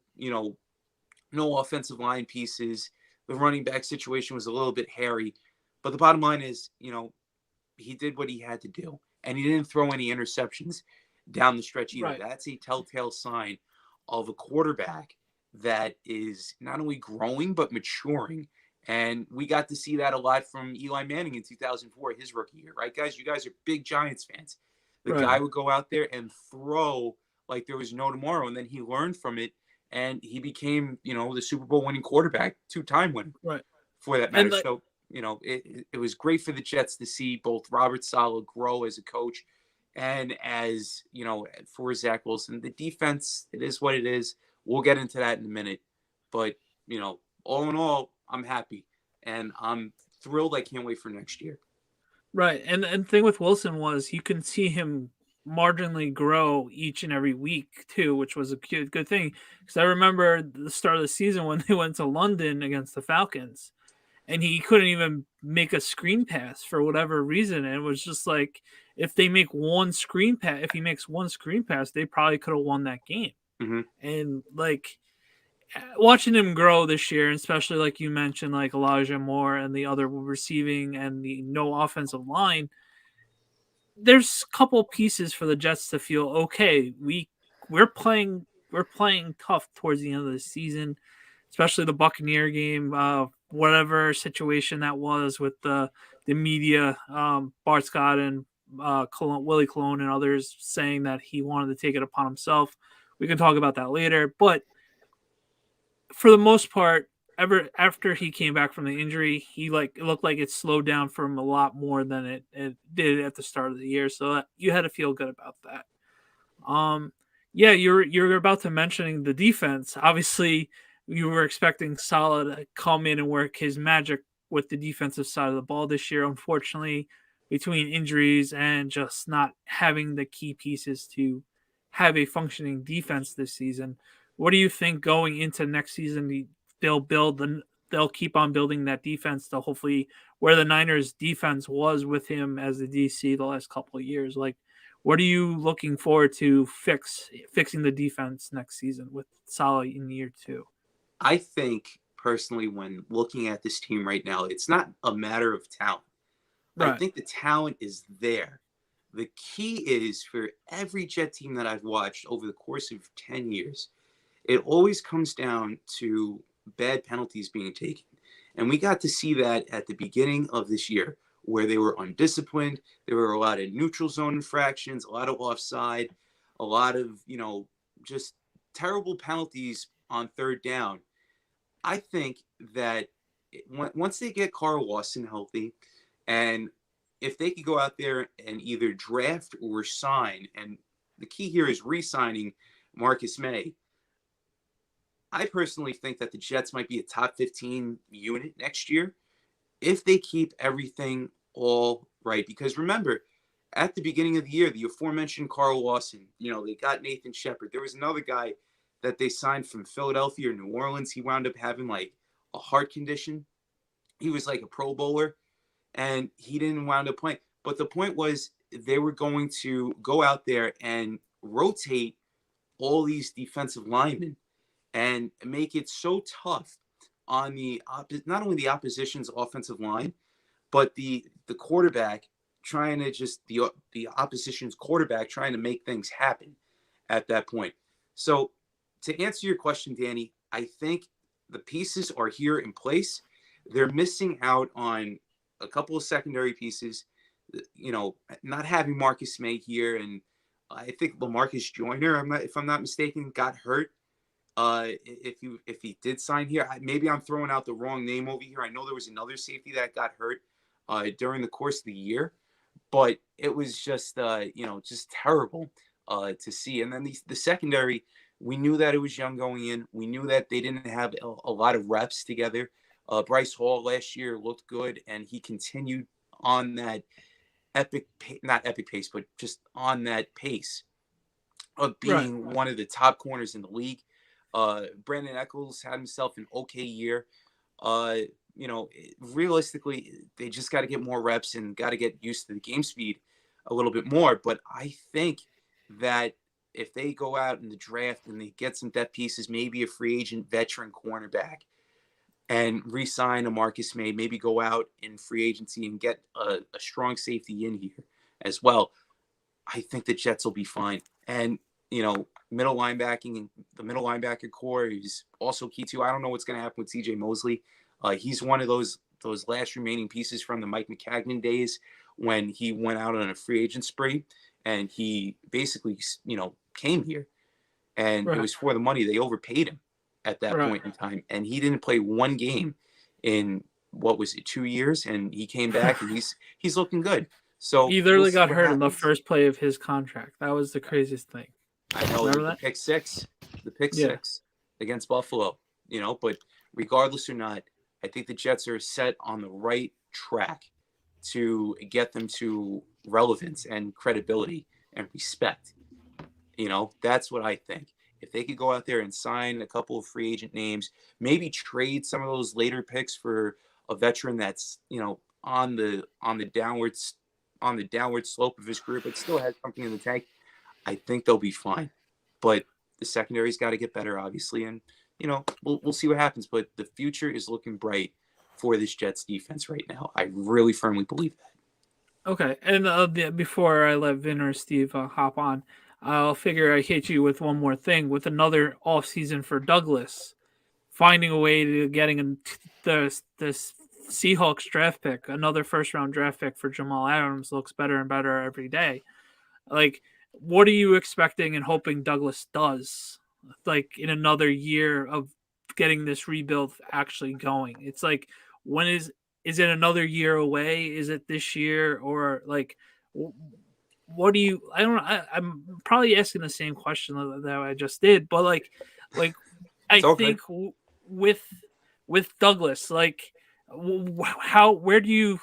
S4: offensive line pieces. The running back situation was a little bit hairy. But the bottom line is, he did what he had to do. And he didn't throw any interceptions down the stretch either.
S1: Right.
S4: That's a telltale sign of a quarterback that is not only growing, but maturing. And we got to see that a lot from Eli Manning in 2004, his rookie year, right, guys? You guys are big Giants fans. The guy would go out there and throw like there was no tomorrow, and then he learned from it, and he became, the Super Bowl winning quarterback, 2-time winner,
S1: Right.
S4: for that matter. So, it was great for the Jets to see both Robert Saleh grow as a coach and as, for Zach Wilson. The defense, it is what it is. We'll get into that in a minute. But, all in all, I'm happy, and I'm thrilled. I can't wait for next year.
S1: Right. And the thing with Wilson was you can see him marginally grow each and every week too, which was a good thing. Because I remember the start of the season when they went to London against the Falcons, and he couldn't even make a screen pass for whatever reason. And it was just like, if he makes one screen pass, they probably could have won that game.
S4: Mm-hmm.
S1: And like watching him grow this year, especially like you mentioned, like Elijah Moore and the other receiving and the no offensive line, there's a couple pieces for the Jets to feel okay. We're playing tough towards the end of the season, especially the Buccaneer game. Whatever situation that was with the media, Bart Scott and Willie Colon and others saying that he wanted to take it upon himself. We can talk about that later, but for the most part, after he came back from the injury, it looked like it slowed down for him a lot more than it did at the start of the year. So you had to feel good about that. Yeah, you're about to mentioning the defense. Obviously, you were expecting Saleh to come in and work his magic with the defensive side of the ball this year. Unfortunately, between injuries and just not having the key pieces to have a functioning defense this season, what do you think going into next season? They'll keep on building that defense to hopefully where the Niners defense was with him as the DC the last couple of years. Like, what are you looking forward to fixing the defense next season with Saleh in year 2?
S4: I think personally, when looking at this team right now, it's not a matter of talent. Right. I think the talent is there. The key is for every Jet team that I've watched over the course of 10 years, it always comes down to bad penalties being taken. And we got to see that at the beginning of this year, where they were undisciplined. There were a lot of neutral zone infractions, a lot of offside, a lot of, just terrible penalties on third down. I think that once they get Carl Lawson healthy, and if they could go out there and either draft or sign, and the key here is re-signing Marcus May, I personally think that the Jets might be a top 15 unit next year if they keep everything all right. Because remember, at the beginning of the year, the aforementioned Carl Lawson, they got Nathan Shepard. There was another guy that they signed from Philadelphia or New Orleans. He wound up having like a heart condition. He was like a Pro Bowler, and he didn't wound up playing. But the point was they were going to go out there and rotate all these defensive linemen and make it so tough on not only the opposition's offensive line, but the quarterback trying to just the opposition's quarterback trying to make things happen at that point. So to answer your question, Danny, I think the pieces are here in place. They're missing out on a couple of secondary pieces, not having Marcus May here. And I think LaMarcus Joyner, if I'm not mistaken, got hurt. If he did sign here, maybe I'm throwing out the wrong name over here. I know there was another safety that got hurt during the course of the year, but it was just just terrible to see. And then the secondary, we knew that it was young going in. We knew that they didn't have a lot of reps together. Bryce Hall last year looked good, and he continued on that not epic pace, but just on that pace of being one of the top corners in the league. Brandon Echols had himself an okay year. Realistically, they just got to get more reps and got to get used to the game speed a little bit more. But I think that if they go out in the draft and they get some depth pieces, maybe a free agent veteran cornerback, and re-sign a Marcus May, maybe go out in free agency and get a strong safety in here as well, I think the Jets will be fine. And, middle linebacking and the middle linebacker core is also key too. I don't know what's going to happen with CJ Mosley. He's one of those last remaining pieces from the Mike McCagnon days when he went out on a free agent spree, and he basically, came here, and it was for the money. They overpaid him at that point in time, and he didn't play one game in 2 years, and he came back and he's looking good. So
S1: he literally got hurt in the first play of his contract. That was the craziest thing.
S4: I know. The pick six against Buffalo, but regardless or not, I think the Jets are set on the right track to get them to relevance and credibility and respect. That's what I think. If they could go out there and sign a couple of free agent names, maybe trade some of those later picks for a veteran that's, on the downward slope of his career, but still has something in the tank, I think they'll be fine. But the secondary's got to get better, obviously, and we'll see what happens. But the future is looking bright for this Jets defense right now. I really firmly believe that.
S1: Okay, and before I let Vin or Steve hop on, I'll figure I hit you with one more thing. With another off season for Douglas, finding a way to getting this Seahawks draft pick, another first round draft pick for Jamal Adams, looks better and better every day. Like, what are you expecting and hoping Douglas does, like, in another year of getting this rebuild actually going? It's like, when is it another year away? Is it this year? Or like, what do you, I don't know. I'm probably asking the same question that I just did, but like I think with Douglas, like, where do you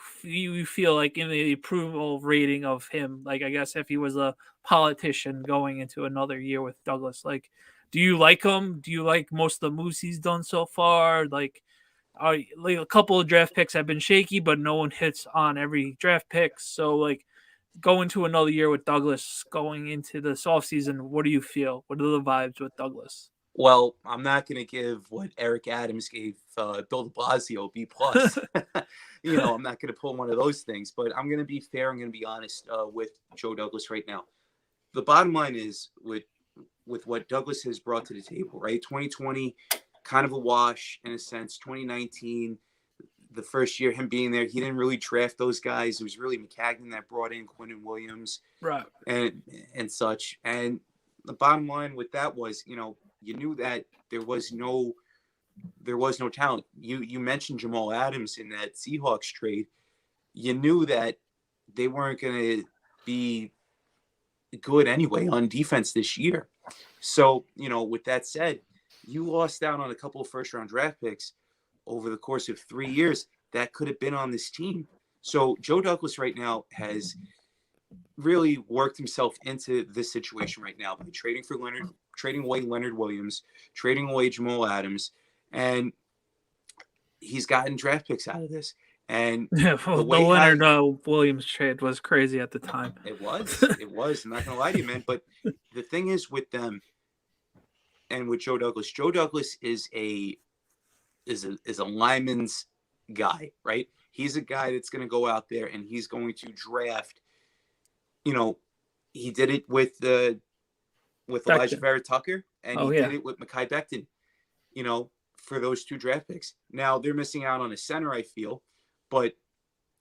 S1: feel like in the approval rating of him? Like, I guess if he was a politician going into another year with Douglas, like, do you like him? Do you like most of the moves he's done so far? Like a couple of draft picks have been shaky, but no one hits on every draft pick. So like, going to another year with Douglas, going into this offseason, what do you feel? What are the vibes with Douglas?
S4: Well, I'm not going to give what Eric Adams gave Bill de Blasio B+. I'm not going to pull one of those things, but I'm going to be fair. I'm going to be honest with Joe Douglas right now. The bottom line is with what Douglas has brought to the table, right? 2020, kind of a wash in a sense. 2019, the first year him being there, he didn't really draft those guys. It was really McCagnon that brought in Quinnen Williams, and such. And the bottom line with that was, you knew that there was no talent. You mentioned Jamal Adams in that Seahawks trade. You knew that they weren't going to be good anyway on defense this year. So, with that said, you lost out on a couple of first-round draft picks over the course of 3 years that could have been on this team. So Joe Douglas right now has really worked himself into this situation right now by trading away Leonard Williams, trading away Jamal Adams, and he's gotten draft picks out of this. And
S1: Yeah,
S4: the
S1: well, the
S4: way
S1: Leonard Williams trade was crazy at the time.
S4: it was. I'm not gonna lie to you, man. But the thing is with them and with Joe Douglas is a lineman's guy, right? He's a guy that's gonna go out there and he's going to draft. You know, he did it with Elijah Vera Tucker, and he did it with Mekhi Becton. You know, for those 2 draft picks. Now they're missing out on a center, I feel, but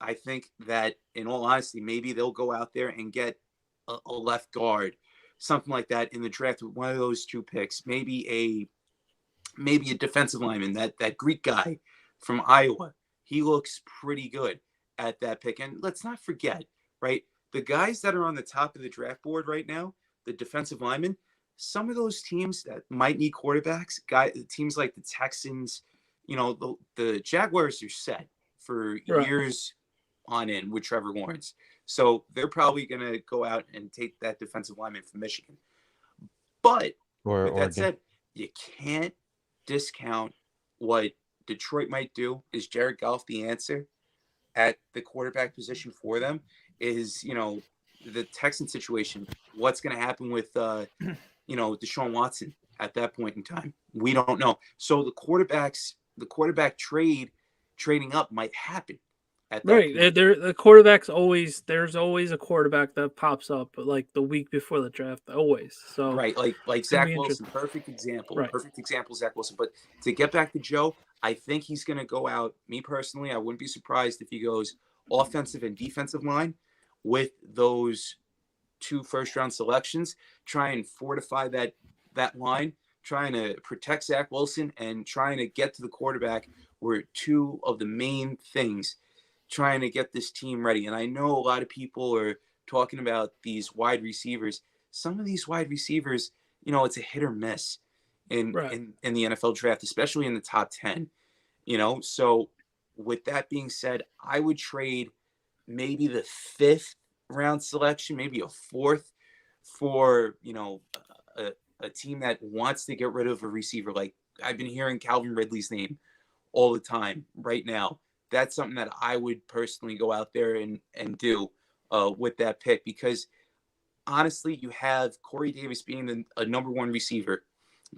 S4: I think that in all honesty, maybe they'll go out there and get a left guard, something like that in the draft with one of those 2 picks. Maybe a defensive lineman, that Greek guy from Iowa. He looks pretty good at that pick. And let's not forget, right? The guys that are on the top of the draft board right now, the defensive linemen, some of those teams that might need quarterbacks, teams like the Texans, you know, the Jaguars are set for years on end with Trevor Lawrence. So they're probably going to go out and take that defensive lineman from Michigan. But with that said, you can't discount what Detroit might do. Is Jared Goff the answer at the quarterback position for them? Is, you know, the Texan situation, what's going to happen with, you know, Deshaun Watson at that point in time? We don't know. So the quarterback trading up might happen at that point.
S1: The quarterbacks always, there's always a quarterback that pops up like the week before the draft, always. So
S4: right, like Zach Wilson, perfect example, Zach Wilson. But to get back to Joe, I think he's going to go out. Me personally, I wouldn't be surprised if he goes offensive and defensive line with those 2 first-round selections, try and fortify that line, trying to protect Zach Wilson and trying to get to the quarterback were 2 of the main things trying to get this team ready. And I know a lot of people are talking about these wide receivers. Some of these wide receivers, you know, it's a hit or miss in the NFL draft, especially in the top 10, you know. So with that being said, I would trade maybe the 5th round selection, maybe a 4th for, you know, a team that wants to get rid of a receiver. Like I've been hearing Calvin Ridley's name all the time right now. That's something that I would personally go out there and do with that pick, because honestly, you have Corey Davis being a number 1 receiver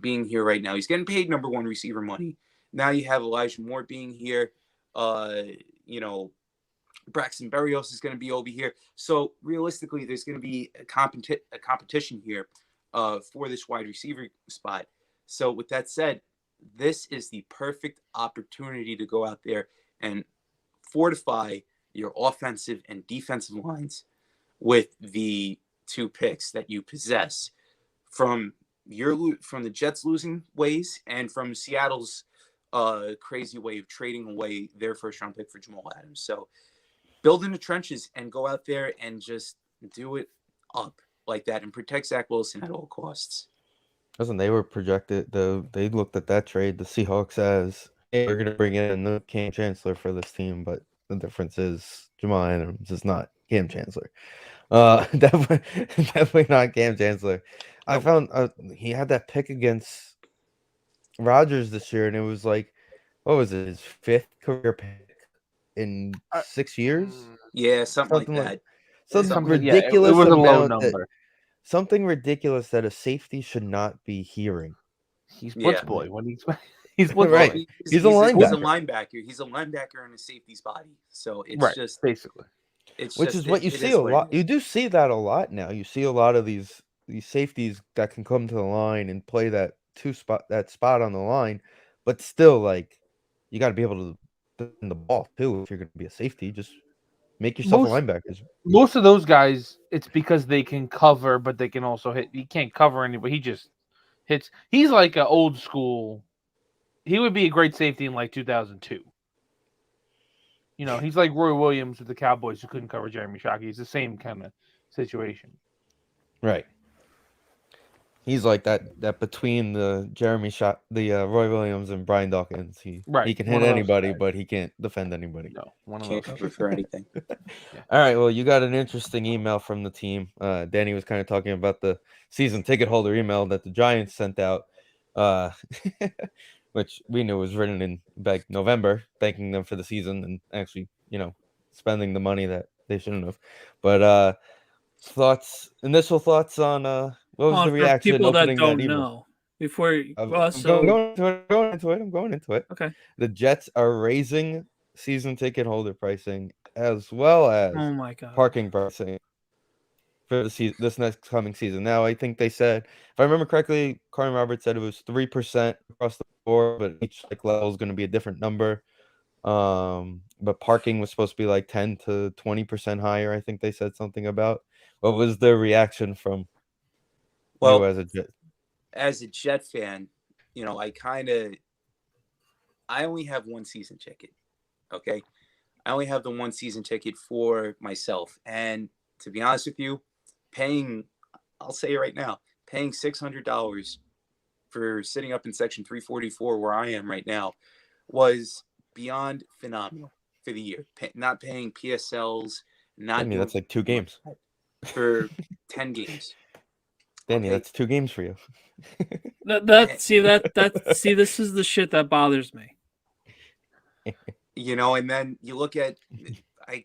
S4: being here right now. He's getting paid number 1 receiver money. Now you have Elijah Moore being here. You know, Braxton Berrios is going to be over here. So realistically, there's going to be a competition here for this wide receiver spot. So with that said, this is the perfect opportunity to go out there and fortify your offensive and defensive lines with the 2 picks that you possess from the Jets losing ways and from Seattle's crazy way of trading away their first-round pick for Jamal Adams. So build in the trenches and go out there and just do it up like that and protect Zach Wilson at all costs.
S3: Listen, they were projected, they looked at that trade, the Seahawks, as, hey, we're going to bring in a Cam Chancellor for this team, but the difference is Jamal Adams is not Cam Chancellor. Definitely not Cam Chancellor. I found he had that pick against Rodgers this year, and it was like, what was it, his 5th career pick in 6 years?
S4: Yeah, something like that.
S3: Something ridiculous.
S2: It was a low
S3: about
S2: number.
S3: Something ridiculous that a safety should not be hearing.
S2: He's blitz boy when he's blitz
S3: right.
S2: boy.
S3: He's a linebacker.
S4: He's a linebacker. He's a linebacker in a safety's body. So it's just
S2: basically.
S3: Which is what you see a lot. You do see that a lot now. You see a lot of these safeties that can come to the line and play that spot on the line, but still, like, you got to be able to defend the ball too if you're going to be a safety. Just make yourself a linebacker.
S2: Most of those guys, it's because they can cover, but they can also hit. He can't cover anybody. He just hits. He's like an old school. He would be a great safety in like 2002. You know, he's like Roy Williams with the Cowboys who couldn't cover Jeremy Shockey. He's the same kind of situation.
S3: Right. He's like that between the Jeremy shot, the Roy Williams and Brian Dawkins. He can
S2: one
S3: hit
S2: of those
S3: anybody,
S2: guys.
S3: but he can't defend anybody.
S2: No, one of
S4: Can't
S2: those.
S4: cover for anything.
S3: All right, well, you got an interesting email from the team. Danny was kind of talking about the season ticket holder email that the Giants sent out, which we knew was written in like November, thanking them for the season and actually, spending the money that they shouldn't have. But initial thoughts on what was
S1: Hold
S3: the
S1: on, for
S3: reaction
S1: people that
S3: opening that
S1: don't
S3: email?
S1: know, before
S3: I'm
S1: so
S3: going into it.
S1: okay.
S3: The Jets are raising season ticket holder pricing as well as
S1: Oh my god.
S3: parking pricing for this next coming season. Now, I think they said, if I remember correctly, Carmen Roberts said it was 3% across the board, but each level is going to be a different number. But parking was supposed to be like 10 to 20% higher. I think they said something about. What was the reaction from you as a Jet?
S4: As a Jet fan, I only have one season ticket. Okay. I only have the one season ticket for myself. And to be honest with you, I'll say it right now, paying $600 for sitting up in section 344 where I am right now was beyond phenomenal for the year. Not paying PSLs,
S3: Danny, that's like 2 games.
S4: For 10 games.
S3: Danny, that's 2 games for you.
S1: See, this is the shit that bothers me.
S4: And then you look at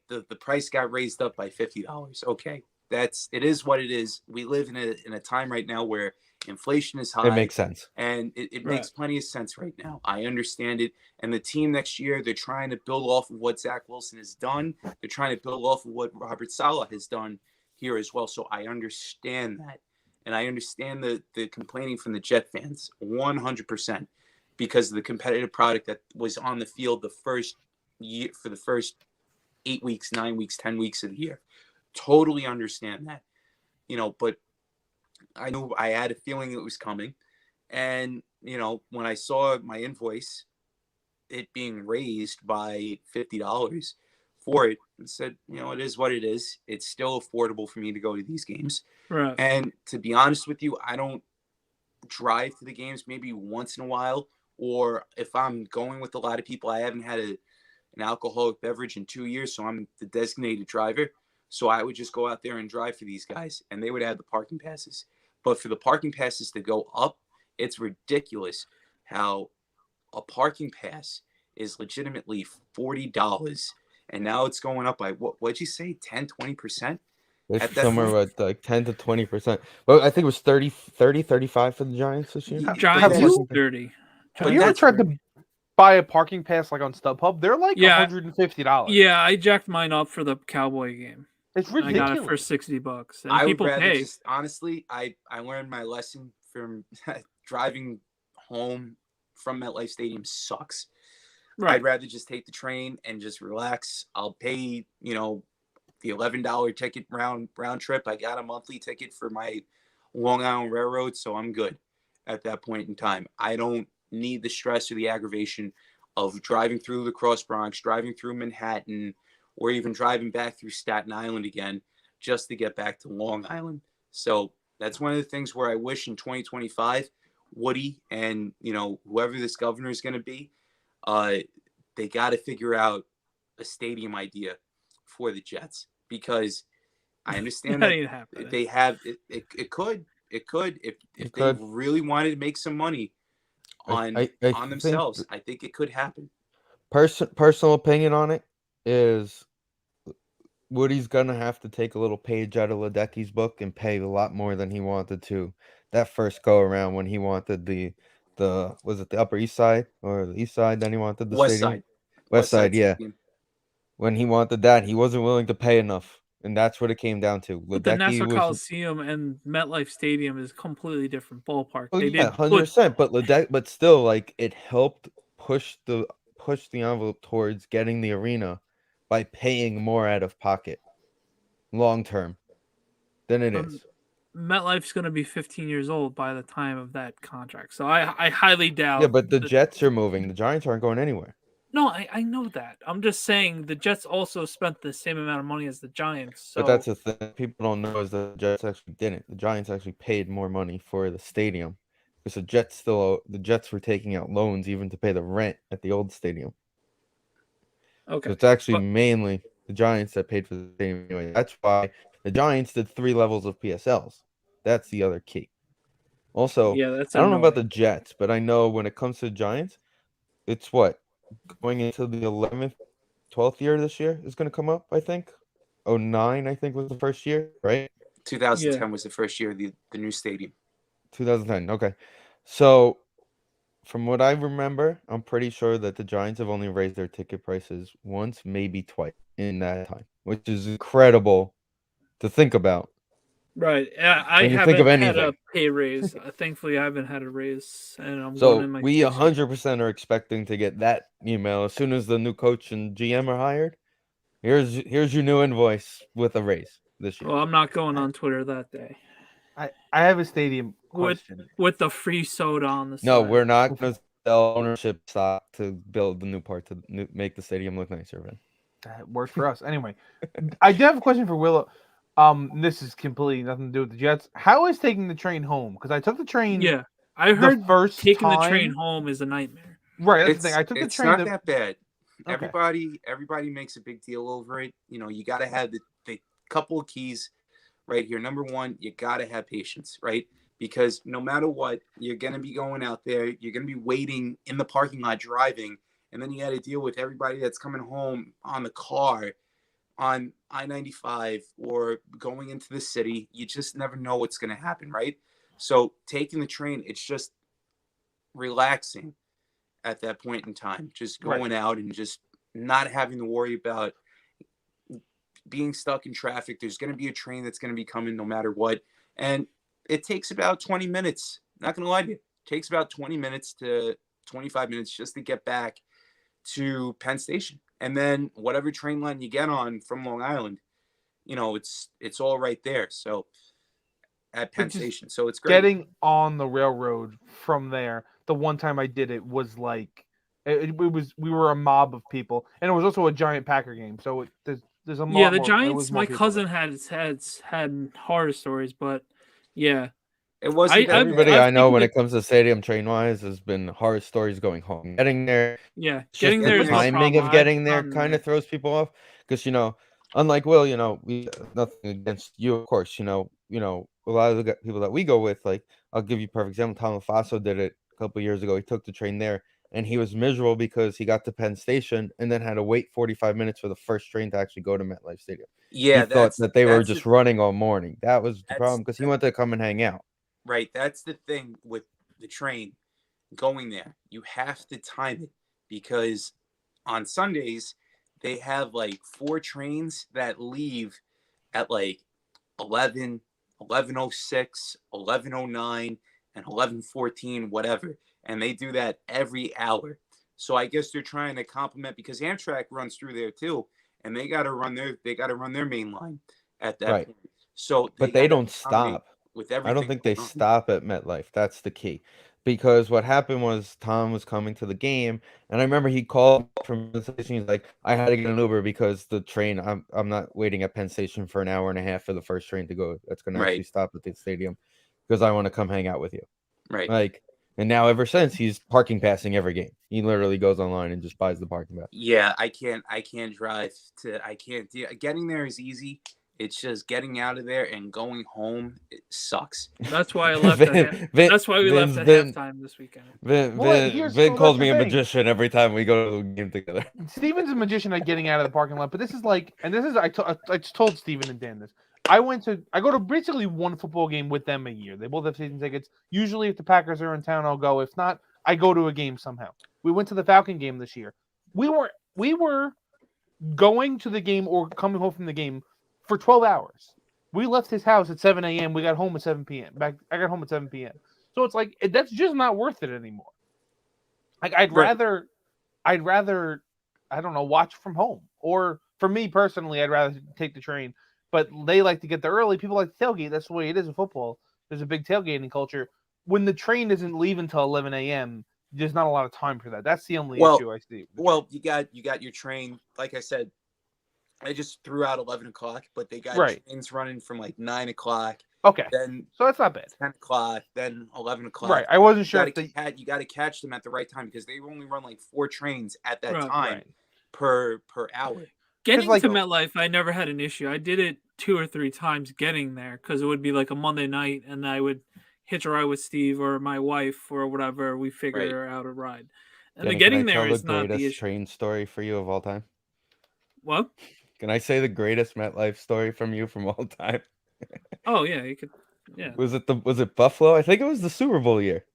S4: the price got raised up by $50. Okay, it is what it is. We live in a time right now where inflation is high.
S3: It makes sense,
S4: and it makes plenty of sense right now. I understand it. And the team next year, they're trying to build off of what Zach Wilson has done. They're trying to build off of what Robert Saleh has done here as well. So I understand that, and I understand the complaining from the Jet fans 100%. Because of the competitive product that was on the field the first 8 weeks, 9 weeks, 10 weeks of the year. Totally understand that. But I knew I had a feeling it was coming. And, when I saw my invoice, it being raised by $50 for it, I said, it is what it is. It's still affordable for me to go to these games.
S1: Right.
S4: And to be honest with you, I don't drive to the games maybe once in a while. Or if I'm going with a lot of people, I haven't had an alcoholic beverage in 2 years, so I'm the designated driver. So I would just go out there and drive for these guys, and they would have the parking passes. But for the parking passes to go up, it's ridiculous how a parking pass is legitimately $40, and now it's going up by, what'd you say, 10, 20%?
S3: It's somewhere about like 10 to 20%. Well, I think it was 30, 35 for the Giants this year.
S1: Giants was 30.
S2: Have you ever tried to buy a parking pass like on StubHub? They're like $150.
S1: Yeah, I jacked mine up for the Cowboy game.
S2: It's ridiculous.
S1: I got it for $60. And
S4: I
S1: people
S4: would rather
S1: pay.
S4: just, honestly, I learned my lesson from driving home from MetLife Stadium sucks.
S1: Right.
S4: I'd rather just take the train and just relax. I'll pay, the $11 ticket round trip. I got a monthly ticket for my Long Island Railroad, so I'm good at that point in time. I don't need the stress or the aggravation of driving through the Cross Bronx, driving through Manhattan, or even driving back through Staten Island again just to get back to Long Island. So that's one of the things where I wish in 2025, Woody and, whoever this governor is going to be, they got to figure out a stadium idea for the Jets, because I understand that they have it could if they really wanted to make some money on themselves. I think it could happen.
S3: Personal opinion on it is Woody's gonna have to take a little page out of Ledecky's book and pay a lot more than he wanted to that first go around when he wanted the was it the Upper East Side or the East Side? Then he wanted the stadium. West Side, yeah.
S4: Stadium.
S3: When he wanted that, he wasn't willing to pay enough, and that's what it came down to.
S1: But the Nassau Coliseum and MetLife Stadium is completely different ballpark.
S3: Oh, yeah, 100%. But still, like, it helped push the envelope towards getting the arena by paying more out of pocket long term than it is.
S1: MetLife's going to be 15 years old by the time of that contract, so I highly doubt.
S3: Yeah, but the Jets are moving. The Giants aren't going anywhere.
S1: No, I know that. I'm just saying the Jets also spent the same amount of money as the Giants. So
S3: But that's the thing people don't know is that the Jets actually didn't. The Giants actually paid more money for the stadium because the Jets were taking out loans even to pay the rent at the old stadium.
S1: okay.
S3: So it's actually
S1: But-
S3: mainly the Giants that paid for the stadium anyway. That's why the Giants did 3 levels of PSLs. That's the other key. Also,
S1: yeah, that's
S3: I don't know about the
S1: annoying.
S3: Jets, but I know when it comes to the Giants, it's what going into the 11th, 12th year this year is going to come up. I think 09, I think was the first year, right?
S4: 2010 was the first year of the new stadium.
S3: 2010. Okay, so from what I remember, I'm pretty sure that the Giants have only raised their ticket prices once, maybe twice in that time, which is incredible to think about.
S1: Right. I
S3: When you think of
S1: haven't had a
S3: anything.
S1: pay raise. Thankfully, I haven't had a raise, and I'm going
S3: So
S1: in my
S3: we
S1: 6th year.
S3: 100% are expecting to get that email as soon as the new coach and GM are hired. Here's your new invoice with a raise this year.
S1: Well, I'm not going on Twitter that day
S2: I have a stadium question.
S1: with the free soda on the
S3: No,
S1: side.
S3: we're not going to sell ownership stock to build the new part to make the stadium look nicer, man.
S2: That works for us. Anyway, I do have a question for Willow. This is completely nothing to do with the Jets. How is taking the train home? Because I took the train.
S1: Yeah, I heard
S2: first
S1: taking the train
S2: time-
S1: home is a nightmare.
S2: Right, that's the thing. I took the
S4: It's
S2: train.
S4: not that bad.
S2: Okay.
S4: Everybody makes a big deal over it. You know, you got to have the couple of keys right here. Number one, you got to have patience, right? Because no matter what, you're going to be going out there. You're going to be waiting in the parking lot driving. And then you got to deal with everybody that's coming home on the car on I-95 or going into the city. You just never know what's going to happen, right? So taking the train, it's just relaxing at that point in time. Just going out and just not having to worry about being stuck in traffic. There's going to be a train that's going to be coming no matter what. And it takes about 20 minutes. Not going to lie to you. It takes about 20 minutes to 25 minutes just to get back to Penn Station. And then whatever train line you get on from Long Island, you know, it's all right there. So at Penn Station. So it's great.
S2: Getting on the railroad from there, the one time I did it was like it was we were a mob of people, and it was also a giant Packer game. So there's a lot
S1: Yeah, the
S2: more,
S1: Giants.
S2: more
S1: My
S2: people
S1: cousin
S2: there.
S1: had horror stories, but yeah,
S4: It wasn't that
S3: Everybody
S4: bad.
S3: I know
S1: taken
S3: when
S1: the-
S3: it comes to stadium train wise has been horror stories going home. Getting there,
S1: yeah,
S3: it's
S1: getting
S3: just
S1: there
S3: the
S1: is no
S3: timing
S1: problem.
S3: of getting
S1: I've
S3: there
S1: done
S3: kind of
S1: that.
S3: throws people off because unlike Will, we nothing against you, of course. A lot of the people that we go with, like I'll give you a perfect example. Tom Lafaso did it a couple of years ago. He took the train there, and he was miserable because he got to Penn Station and then had to wait 45 minutes for the first train to actually go to MetLife Stadium.
S4: Yeah,
S3: He thought that they were just running all morning. That was the problem because he wanted to come and hang out.
S4: Right. That's the thing with the train going there. You have to time it because on Sundays, they have like 4 trains that leave at like 11, 11:06, 11:09, and 11:14, whatever. And they do that every hour. So I guess they're trying to complement because Amtrak runs through there too, and they got to run their main line at that point. So
S3: but they
S4: gotta
S3: don't
S4: accommodate
S3: stop.
S4: with everything.
S3: I don't think they
S4: going on.
S3: stop at MetLife. That's the key. Because what happened was Tom was coming to the game, and I remember he called from the station. He's like, "I had to get an Uber because the train. I'm not waiting at Penn Station for an hour and a half for the first train to go. That's going to actually stop at the stadium because I want to come hang out with you."
S4: Right.
S3: And now ever since he's parking passing every game. He literally goes online and just buys the parking pass.
S4: Yeah, I can't drive I can't do getting there is easy. It's just getting out of there and going home. It sucks.
S1: That's why I left. That's why we left at halftime this weekend.
S3: Vin calls me a magician every time we go to the game together.
S2: Steven's a magician at getting out of the parking lot, but this is like, and this is I just told Steven and Dan this. I go to basically one football game with them a year. They both have season tickets. Usually, if the Packers are in town, I'll go. If not, I go to a game somehow. We went to the Falcon game this year. We were going to the game or coming home from the game for 12 hours. We left his house at 7 a.m. We got home at 7 p.m. I got home at 7 p.m. So it's like that's just not worth it anymore. Like I'd rather I don't know, watch from home. Or for me personally, I'd rather take the train. But they like to get there early. People like to tailgate. That's the way it is in football. There's a big tailgating culture. When the train doesn't leave until 11 a.m., there's not a lot of time for that. That's the only
S4: Well,
S2: issue I see.
S4: Well, you got your train. Like I said, I just threw out 11 o'clock, but they got
S2: Right.
S4: trains running from like 9 o'clock,
S2: Okay,
S4: then
S2: so that's not bad.
S4: 10 o'clock, then 11 o'clock.
S2: Right, I wasn't
S4: You
S2: sure
S4: got
S2: if
S4: to you got to catch them at the right time because they only run like 4 trains at that
S1: Right.
S4: time
S2: Right.
S4: per hour.
S1: Getting
S2: like-
S1: to MetLife, I never had an issue. I did it 2 or 3 times getting there because it would be like a Monday night, and I would hitch a ride with Steve or my wife or whatever. We figure out a ride, and the getting there is not the
S3: greatest
S1: issue.
S3: train story for you of all time.
S1: What?
S3: Can I say the greatest MetLife story from you from all time?
S1: Oh yeah, you could. Yeah,
S3: Was it Buffalo? I think it was the Super Bowl year.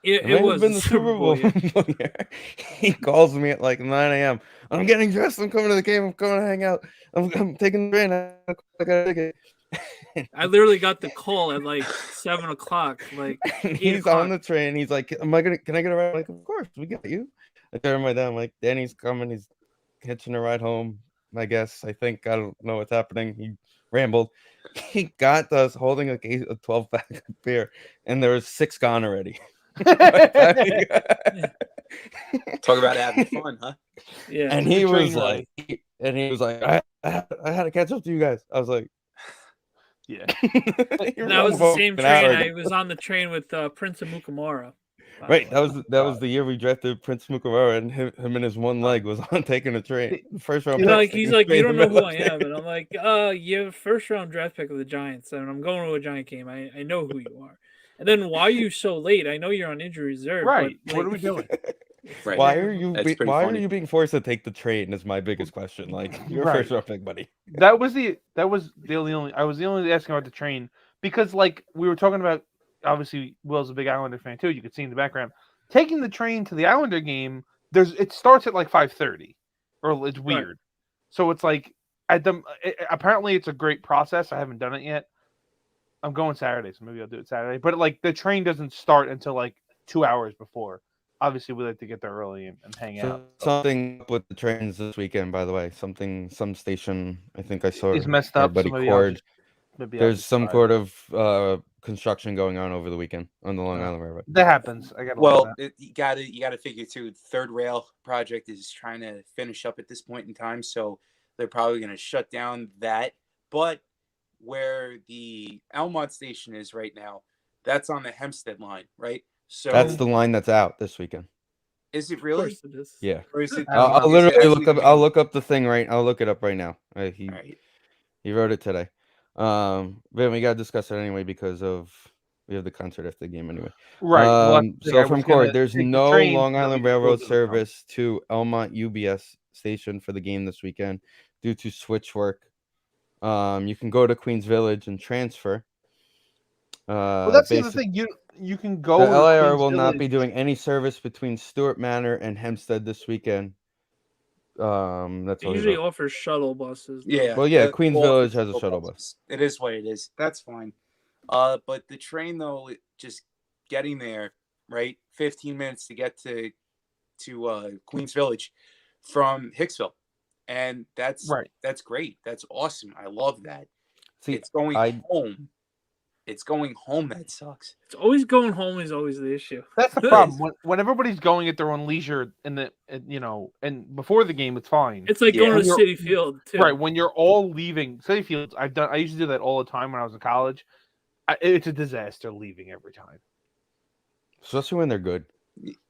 S1: it
S3: might
S1: was
S3: have been
S1: the
S3: the Super Bowl
S1: year.
S3: year. He calls me at like 9 a.m. I'm getting dressed. I'm coming to the game. I'm coming to hang out. I'm taking the train. I got a ticket.
S1: I literally got the call at like 7 o'clock. Like
S3: He's on the train. He's like, Can I get a ride? I'm like, of course, we got you. I tell my dad, I'm like, Danny's coming. He's hitching a ride home. I guess. I don't know what's happening. He rambled. He got us holding a 12-pack of beer, and there was 6 gone already.
S4: Talk about having fun, huh?
S1: Yeah,
S3: And he was like, I had to catch up to you guys. I was like,
S2: Yeah.
S1: that was the same train. I was on the train with Prince of Mukamura.
S3: Right, that was the year we drafted Prince Mukamura, and him and his one leg was on taking a train. First round.
S1: He's like, you don't know who I am, and I'm like, you're first round draft pick of the Giants, and I'm going to a Giant game. I know who you are. And then why are you so late? I know you're on injury reserve.
S2: Right.
S1: But,
S2: What are we doing?
S4: Right.
S3: Why are you
S4: funny.
S3: are you being forced to take the train? Is my biggest question. Like, you're
S2: Right.
S3: first round pick, buddy.
S2: That was the only I was the only asking about the train because like we were talking about. Obviously, Will's a big Islander fan too. You could see in the background. Taking the train to the Islander game, it starts at like 5:30, or it's weird.
S1: Right.
S2: So it's like apparently it's a great process. I haven't done it yet. I'm going Saturday, so maybe I'll do it Saturday. But like the train doesn't start until like 2 hours before. Obviously, we like to get there early and hang out.
S3: Something up with the trains this weekend, by the way. Some station I think I saw
S2: Is messed up.
S3: Buddy
S2: So maybe
S3: Cord.
S2: maybe
S3: There's some sort of construction going on over the weekend on the Long Island Railroad.
S2: That happens. I got.
S4: Well, you gotta figure too. Third rail project is trying to finish up at this point in time, so they're probably going to shut down that. But where the Elmont station is right now, that's on the Hempstead line, right? So
S3: That's the line that's out this weekend.
S4: Is it
S1: Of
S4: really?
S1: course it is.
S3: Yeah.
S4: Or is it?
S3: I'll
S4: is it
S3: literally
S4: actually
S3: look up.
S4: the
S3: I'll look up the thing right. I'll look it up right now.
S4: All right.
S3: He wrote it today. But we gotta discuss it anyway because we have the concert after the game anyway.
S2: Right.
S3: So from Cord, there's
S2: take the
S3: no
S2: train
S3: Long
S2: so
S3: Island
S2: we can go
S3: Railroad
S2: to the
S3: service to Elmont UBS station for the game this weekend due to switch work. You can go to Queens Village and transfer.
S2: Well, that's the other thing. You can go.
S3: The
S2: to
S3: LIR
S2: Queens
S3: will not be
S2: Village.
S3: doing any service between Stewart Manor and Hempstead this weekend. That's
S1: They
S3: all he
S1: usually
S3: wrote.
S1: offer shuttle buses.
S4: Yeah.
S3: Well, yeah,
S4: the-
S3: Queens
S4: well,
S3: Village
S4: the
S3: has a shuttle bus.
S4: It is what it is. That's fine. But the train though, just getting there, right? 15 minutes to get to Queens Village from Hicksville, and that's
S2: Right.
S4: That's great. That's awesome. I love that.
S3: See,
S4: It's going home. It's going home. That sucks.
S1: It's always going home is always the issue.
S2: That's the problem. When everybody's going at their own leisure and before the game, it's fine.
S1: It's like
S4: Yeah.
S1: going to
S2: You're-
S1: City Field too.
S2: Right, when you're all leaving City Fields, I used to do that all the time when I was in college. It's a disaster leaving every time.
S3: especially when they're good.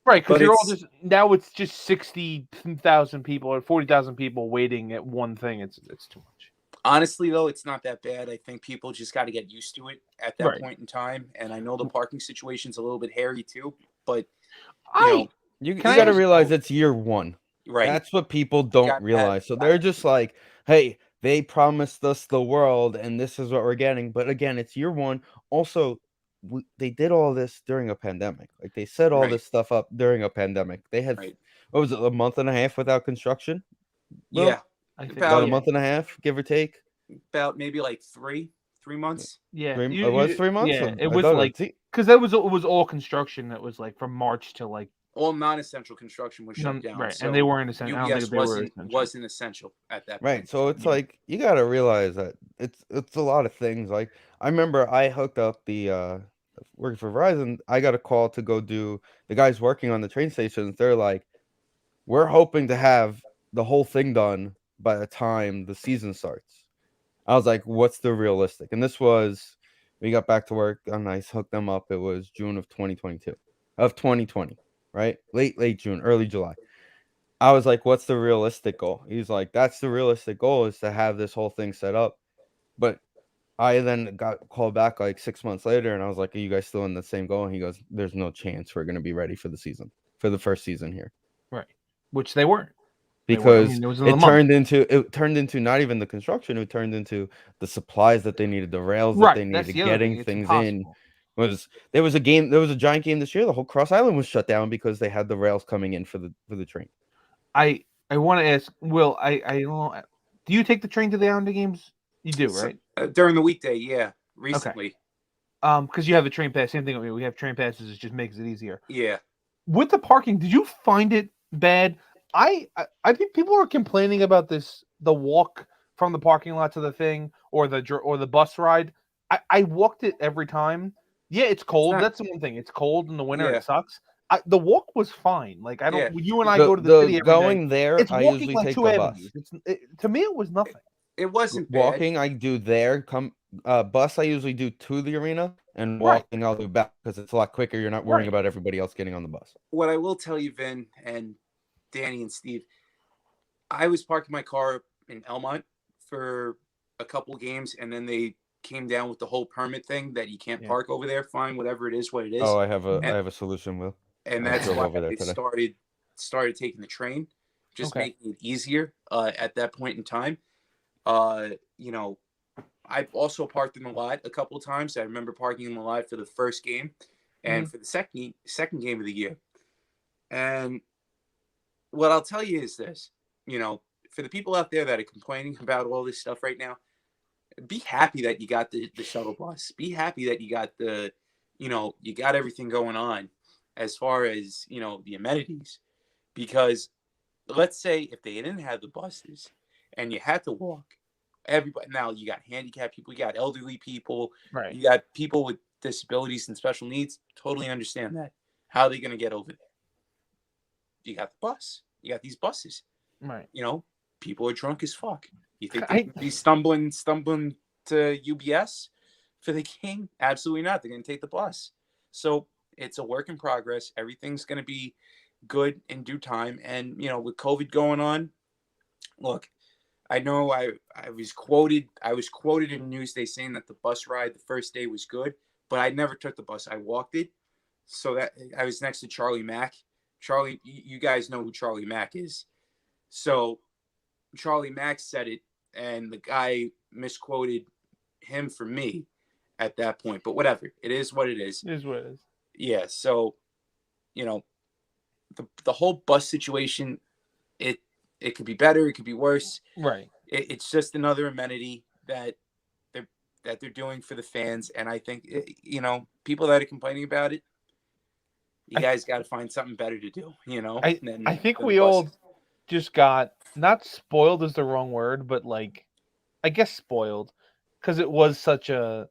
S2: Right, because
S4: But
S2: you're all
S4: it's-
S2: just now. It's just 60,000 people or 40,000 people waiting at one thing. It's too much.
S4: Honestly, though, it's not that bad. I think people just got to get used to it at that
S2: Right.
S4: point in time. And I know the parking situation's a little bit hairy too, but
S3: You
S2: Can I
S3: got to
S2: ask-
S3: realize it's year one.
S4: right.
S3: That's what people don't
S4: Got that.
S3: realize. So they're just like, hey, they promised us the world and this is what we're getting. But again, it's year one. Also, they did all this during a pandemic. Like they set all
S4: Right.
S3: this stuff up during a pandemic. They had,
S4: Right.
S3: what was it, a month and a half without construction? Will?
S4: Yeah,
S2: I think.
S3: About a
S4: yeah.
S3: month and a half, give or take.
S4: about maybe like three months.
S2: Yeah,
S3: It was 3 months?
S2: Yeah,
S3: I
S2: it was
S3: thought
S2: like
S3: see,
S2: because it was all construction. That was like from March to like
S4: All non-essential construction was shut down,
S2: right,
S4: so
S2: and they weren't essential. I don't
S4: UBS
S2: think they were essential.
S4: wasn't essential at that point.
S3: right. So it's
S2: Yeah.
S3: like you got to realize that it's a lot of things. Like I remember I hooked up the working for Verizon, I got a call to go do the guys working on the train stations. They're like, we're hoping to have the whole thing done by the time the season starts. I was like, what's the realistic? And this was, we got back to work and I hooked them up. It was June of 2020, right? Late June, early July. I was like, what's the realistic goal? He's like, that's the realistic goal, is to have this whole thing set up. But I then got called back like 6 months later and I was like, are you guys still in the same goal? And he goes, there's no chance we're going to be ready for the season, for the first season here.
S2: Right. Which they weren't.
S3: Because
S2: it was
S3: it turned into not even the construction, it turned into the supplies that they needed, the rails that they needed, getting things in. There was a giant game this year. The whole Cross Island was shut down because they had the rails coming in for the train.
S2: I want to ask Will, I don't know, do you take the train to the Islander games? You do, right?
S4: During the weekday, yeah. Recently.
S2: Okay. Because you have a train pass. Same thing with me. We have train passes. It just makes it easier.
S4: Yeah.
S2: With the parking, did you find it bad? I think people are complaining about this, the walk from the parking lot to the thing, or the bus ride. I walked it every time. Yeah, it's cold. That's the one thing. It's cold in the winter.
S4: Yeah.
S2: It sucks. The walk was fine. Like I don't.
S4: Yeah.
S2: You and I go to the city every
S3: going
S2: day.
S3: there.
S2: It's
S3: I
S2: walking
S3: usually
S2: like
S3: take
S2: 2
S3: the
S2: avenues.
S3: bus.
S2: To me, it was nothing.
S4: It wasn't bad.
S3: Walking, I do there. Bus, I usually do to the arena, and walking, I'll do back because it's a lot quicker. You're not worrying about everybody else getting on the bus.
S4: What I will tell you, Vin and Danny and Steve, I was parking my car in Elmont for a couple games, and then they came down with the whole permit thing that you can't park over there. Fine, whatever it is, what it is.
S3: Oh, I have a solution, Will.
S4: And that's why I started taking the train, just making it easier at that point in time. I've also parked in the lot a couple of times. I remember parking in the lot for the first game and for the second game of the year. And what I'll tell you is this, for the people out there that are complaining about all this stuff right now, be happy that you got the shuttle bus. Be happy that you got you got everything going on as far as, the amenities. Because let's say if they didn't have the buses and you had to walk, everybody, now you got handicapped people, you got elderly people, you got people with disabilities and special needs. Totally understand that. How are they going to get over there? You got the bus. You got these buses.
S2: Right.
S4: People are drunk as fuck. You think they're going to be stumbling to UBS for the game? Absolutely not. They're going to take the bus. So it's a work in progress. Everything's going to be good in due time. And, with COVID going on, look, I know I was quoted in Newsday saying that the bus ride the first day was good, but I never took the bus. I walked it. So that I was next to Charlie Mack. Charlie, you guys know who Charlie Mack is. So Charlie Mack said it, and the guy misquoted him for me at that point. But whatever. It is what it is.
S2: It is what it is.
S4: Yeah. So, the whole bus situation, it could be better. It could be worse.
S2: Right.
S4: It's just another amenity that they're doing for the fans. And I think, people that are complaining about it, you guys got to find something better to do,
S2: I think we all just got, not spoiled is the wrong word, but I guess spoiled, because it was such a,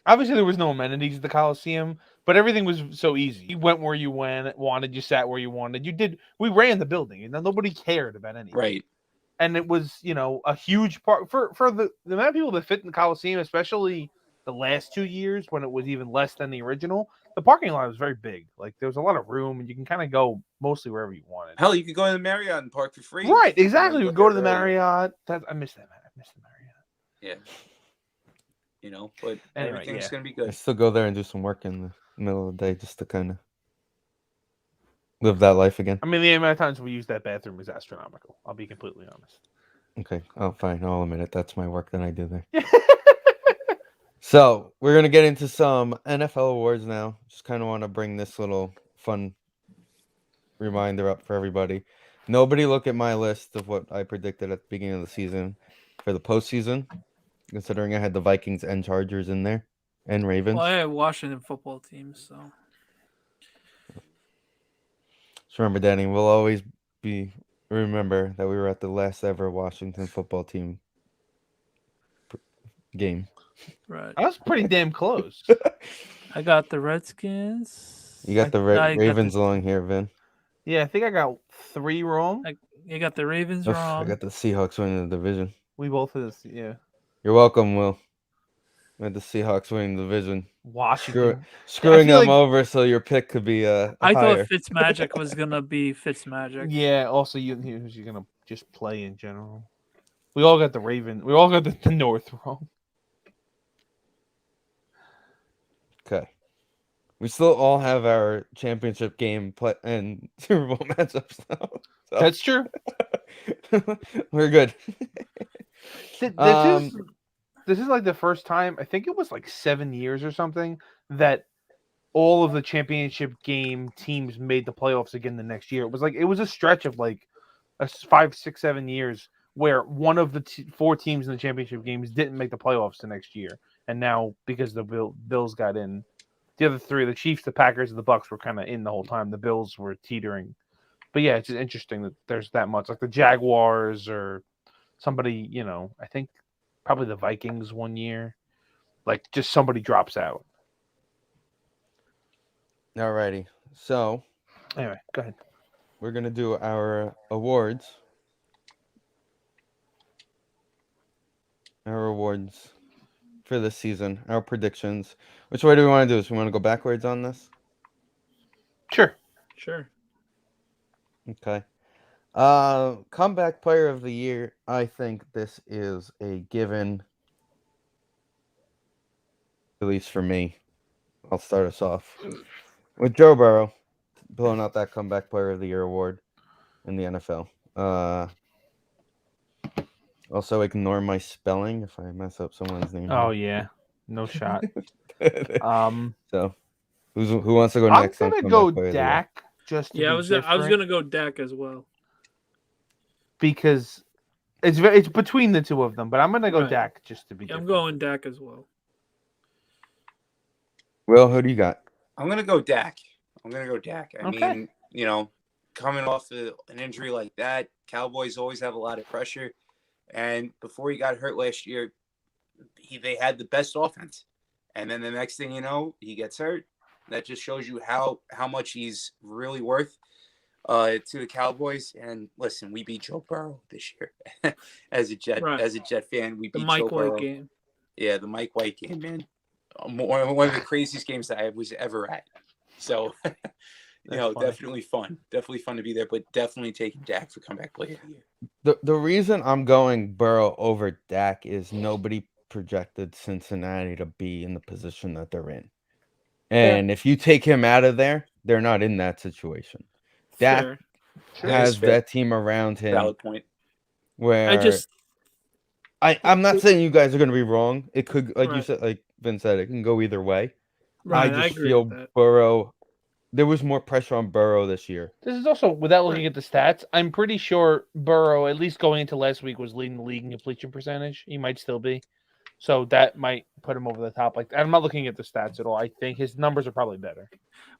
S2: obviously there was no amenities at the Coliseum, but everything was so easy. You went where you wanted, you sat where you wanted. We ran the building, and nobody cared about anything.
S4: Right.
S2: And it was, a huge part for the amount of people that fit in the Coliseum, especially the last 2 years when it was even less than the original. The parking lot was very big. There was a lot of room, and you can kind of go mostly wherever you wanted.
S4: Hell, you could go to the Marriott and park for free.
S2: Right, exactly. We go to the Marriott. I miss that. I miss the Marriott.
S4: Yeah. But anyway, everything's going to be good.
S3: I still go there and do some work in the middle of the day just to kind of live that life again.
S2: I mean, the amount of times we use that bathroom is astronomical. I'll be completely honest.
S3: Okay. Oh, fine. I'll admit it. That's my work that I do there. So we're going to get into some NFL awards now. Just kind of want to bring this little fun reminder up for everybody. Nobody look at my list of what I predicted at the beginning of the season for the postseason, considering I had the Vikings and Chargers in there and Ravens.
S1: Well, I had Washington football teams, so.
S3: Just remember, Danny, we'll always remember that we were at the last ever Washington football team game.
S1: Right.
S2: I was pretty damn close.
S1: I got the Redskins.
S3: You got the
S1: I got
S3: Ravens along here, Vin.
S2: Yeah, I think I got 3 wrong.
S1: You got the Ravens
S3: Oof,
S1: wrong.
S3: I got the Seahawks winning the division.
S2: We both of this, yeah.
S3: You're welcome, Will. I had the Seahawks winning the division.
S2: Washington.
S3: Screwing
S2: feel
S3: them
S2: like-
S3: over so your pick could be
S1: I
S3: higher.
S1: thought Fitzmagic was gonna be Fitzmagic.
S2: Yeah, also who's you gonna just play in general. We all got the Raven. We all got the North wrong.
S3: Okay. We still all have our championship game and Super Bowl matchups now. So
S2: That's true.
S3: we're good.
S2: This is like the first time, I think it was like 7 years or something, that all of the championship game teams made the playoffs again the next year. It was a stretch of like 5, 6, 7 years where one of the 4 teams in the championship games didn't make the playoffs the next year, and now because the Bills got in, the other 3, the Chiefs, the Packers, and the Bucks, were kind of in the whole time. The Bills were teetering, but yeah, it's just interesting that there's that much. Like the Jaguars or somebody, I think probably the Vikings one year, like just somebody drops out.
S3: Alrighty. So
S2: Anyway, go ahead.
S3: we're gonna do our awards. Our awards for this season, our predictions. Which way do we want to do this? We want to go backwards on this?
S2: Sure.
S3: Okay. Comeback player of the year. I think this is a given. At least for me. I'll start us off with Joe Burrow blowing out that comeback player of the year award in the NFL. Also ignore my spelling if I mess up someone's name.
S2: Oh yeah, no shot.
S3: So who wants to go
S2: I'm
S3: next?
S2: gonna go Dak. Just to
S1: Yeah,
S2: be
S1: I was gonna go Dak as well.
S2: because it's between the two of them, but I'm gonna go
S1: Right.
S2: Dak just to be.
S1: Yeah, I'm
S2: different.
S1: going Dak as well.
S3: Will, who do you got?
S4: I'm gonna go Dak. I
S2: Okay.
S4: mean, coming off an injury like that, Cowboys always have a lot of pressure. And before he got hurt last year, they had the best offense. And then the next thing you know, he gets hurt. That just shows you how much he's really worth to the Cowboys. And listen, we beat Joe Burrow this year as a Jet fan. We
S1: The
S4: beat
S1: Mike
S4: Joe
S1: White
S4: Burrow.
S1: game.
S4: Yeah, the Mike White game, man. One of the craziest games that I was ever at. So,
S2: That's funny.
S4: definitely fun. Definitely fun to be there, but definitely taking Dak for comeback player of the year.
S3: The reason I'm going Burrow over Dak is nobody projected Cincinnati to be in the position that they're in. And if you take him out of there, they're not in that situation. Dak
S1: Fair.
S3: has
S4: Fair.
S3: that team around him
S4: Valid point.
S3: where I'm not saying you guys are going to be wrong. It could, like you said, like Vin said, it can go either way.
S1: Right,
S3: I just
S1: agree
S3: feel
S1: with that.
S3: Burrow. There was more pressure on Burrow this year.
S2: This is also, without looking at the stats, I'm pretty sure Burrow, at least going into last week, was leading the league in completion percentage. He might still be. So that might put him over the top. Like, I'm not looking at the stats at all. I think his numbers are probably better.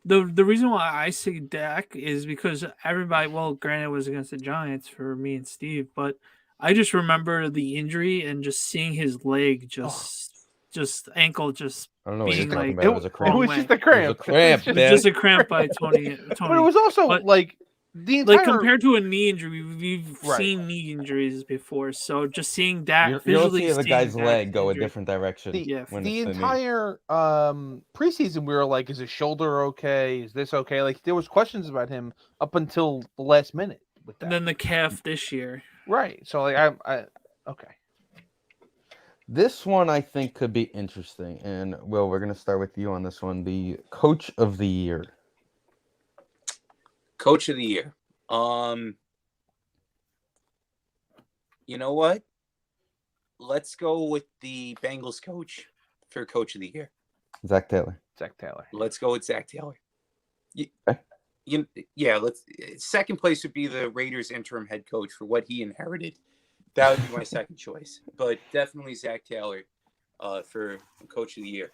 S1: The reason why I say Dak is because everybody, well, granted it was against the Giants for me and Steve, but I just remember the injury and just seeing his leg just ankle just
S3: I don't know what you're
S1: being
S3: talking
S1: like
S3: about. It was a
S2: It
S3: cramp.
S2: was just a cramp.
S3: cramp,
S2: It was
S1: It was
S3: man.
S1: just a cramp by Tony.
S2: But it was also
S1: But-
S2: like the entire.
S1: Like compared to a knee injury, we've
S2: Right.
S1: seen knee injuries before. So just seeing Dak
S3: You don't
S1: visually,
S3: see the
S1: seeing
S3: guy's
S1: Dak's
S3: leg go a
S1: injury-
S3: different direction.
S1: Yeah,
S3: when
S2: the
S3: it's the knee.
S2: entire preseason, we were like, is his shoulder okay? Is this okay? Like, there was questions about him up until the last minute with that.
S1: And then the calf this year.
S2: Right. So, like, I okay.
S3: This one I think could be interesting. And Will, we're gonna start with you on this one. The coach of the year.
S4: Coach of the year. You know what? Let's go with the Bengals coach for coach of the year.
S3: Zach Taylor.
S2: Zach Taylor.
S4: Let's go with Zach Taylor.
S3: Okay.
S4: Second place would be the Raiders interim head coach for what he inherited. That would be my second choice. But definitely Zach Taylor for coach of the year.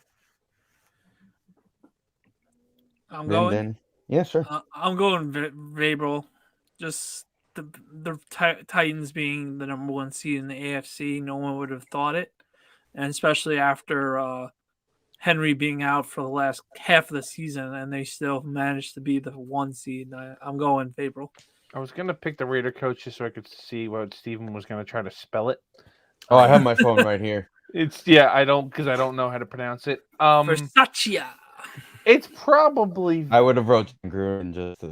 S1: I'm
S3: Then,
S1: going.
S3: then, yeah, sure.
S1: I'm going Vrabel. Just the Titans being the number 1 seed in the AFC, no one would have thought it, and especially after Henry being out for the last half of the season, and they still managed to be the 1 seed. I'm going Vrabel.
S2: I was gonna pick the Raider coach just so I could see what Steven was gonna try to spell it.
S3: Oh, I have my phone right here.
S2: It's I don't know how to pronounce it.
S1: Versace.
S2: It's probably
S3: I would have wrote Gruden just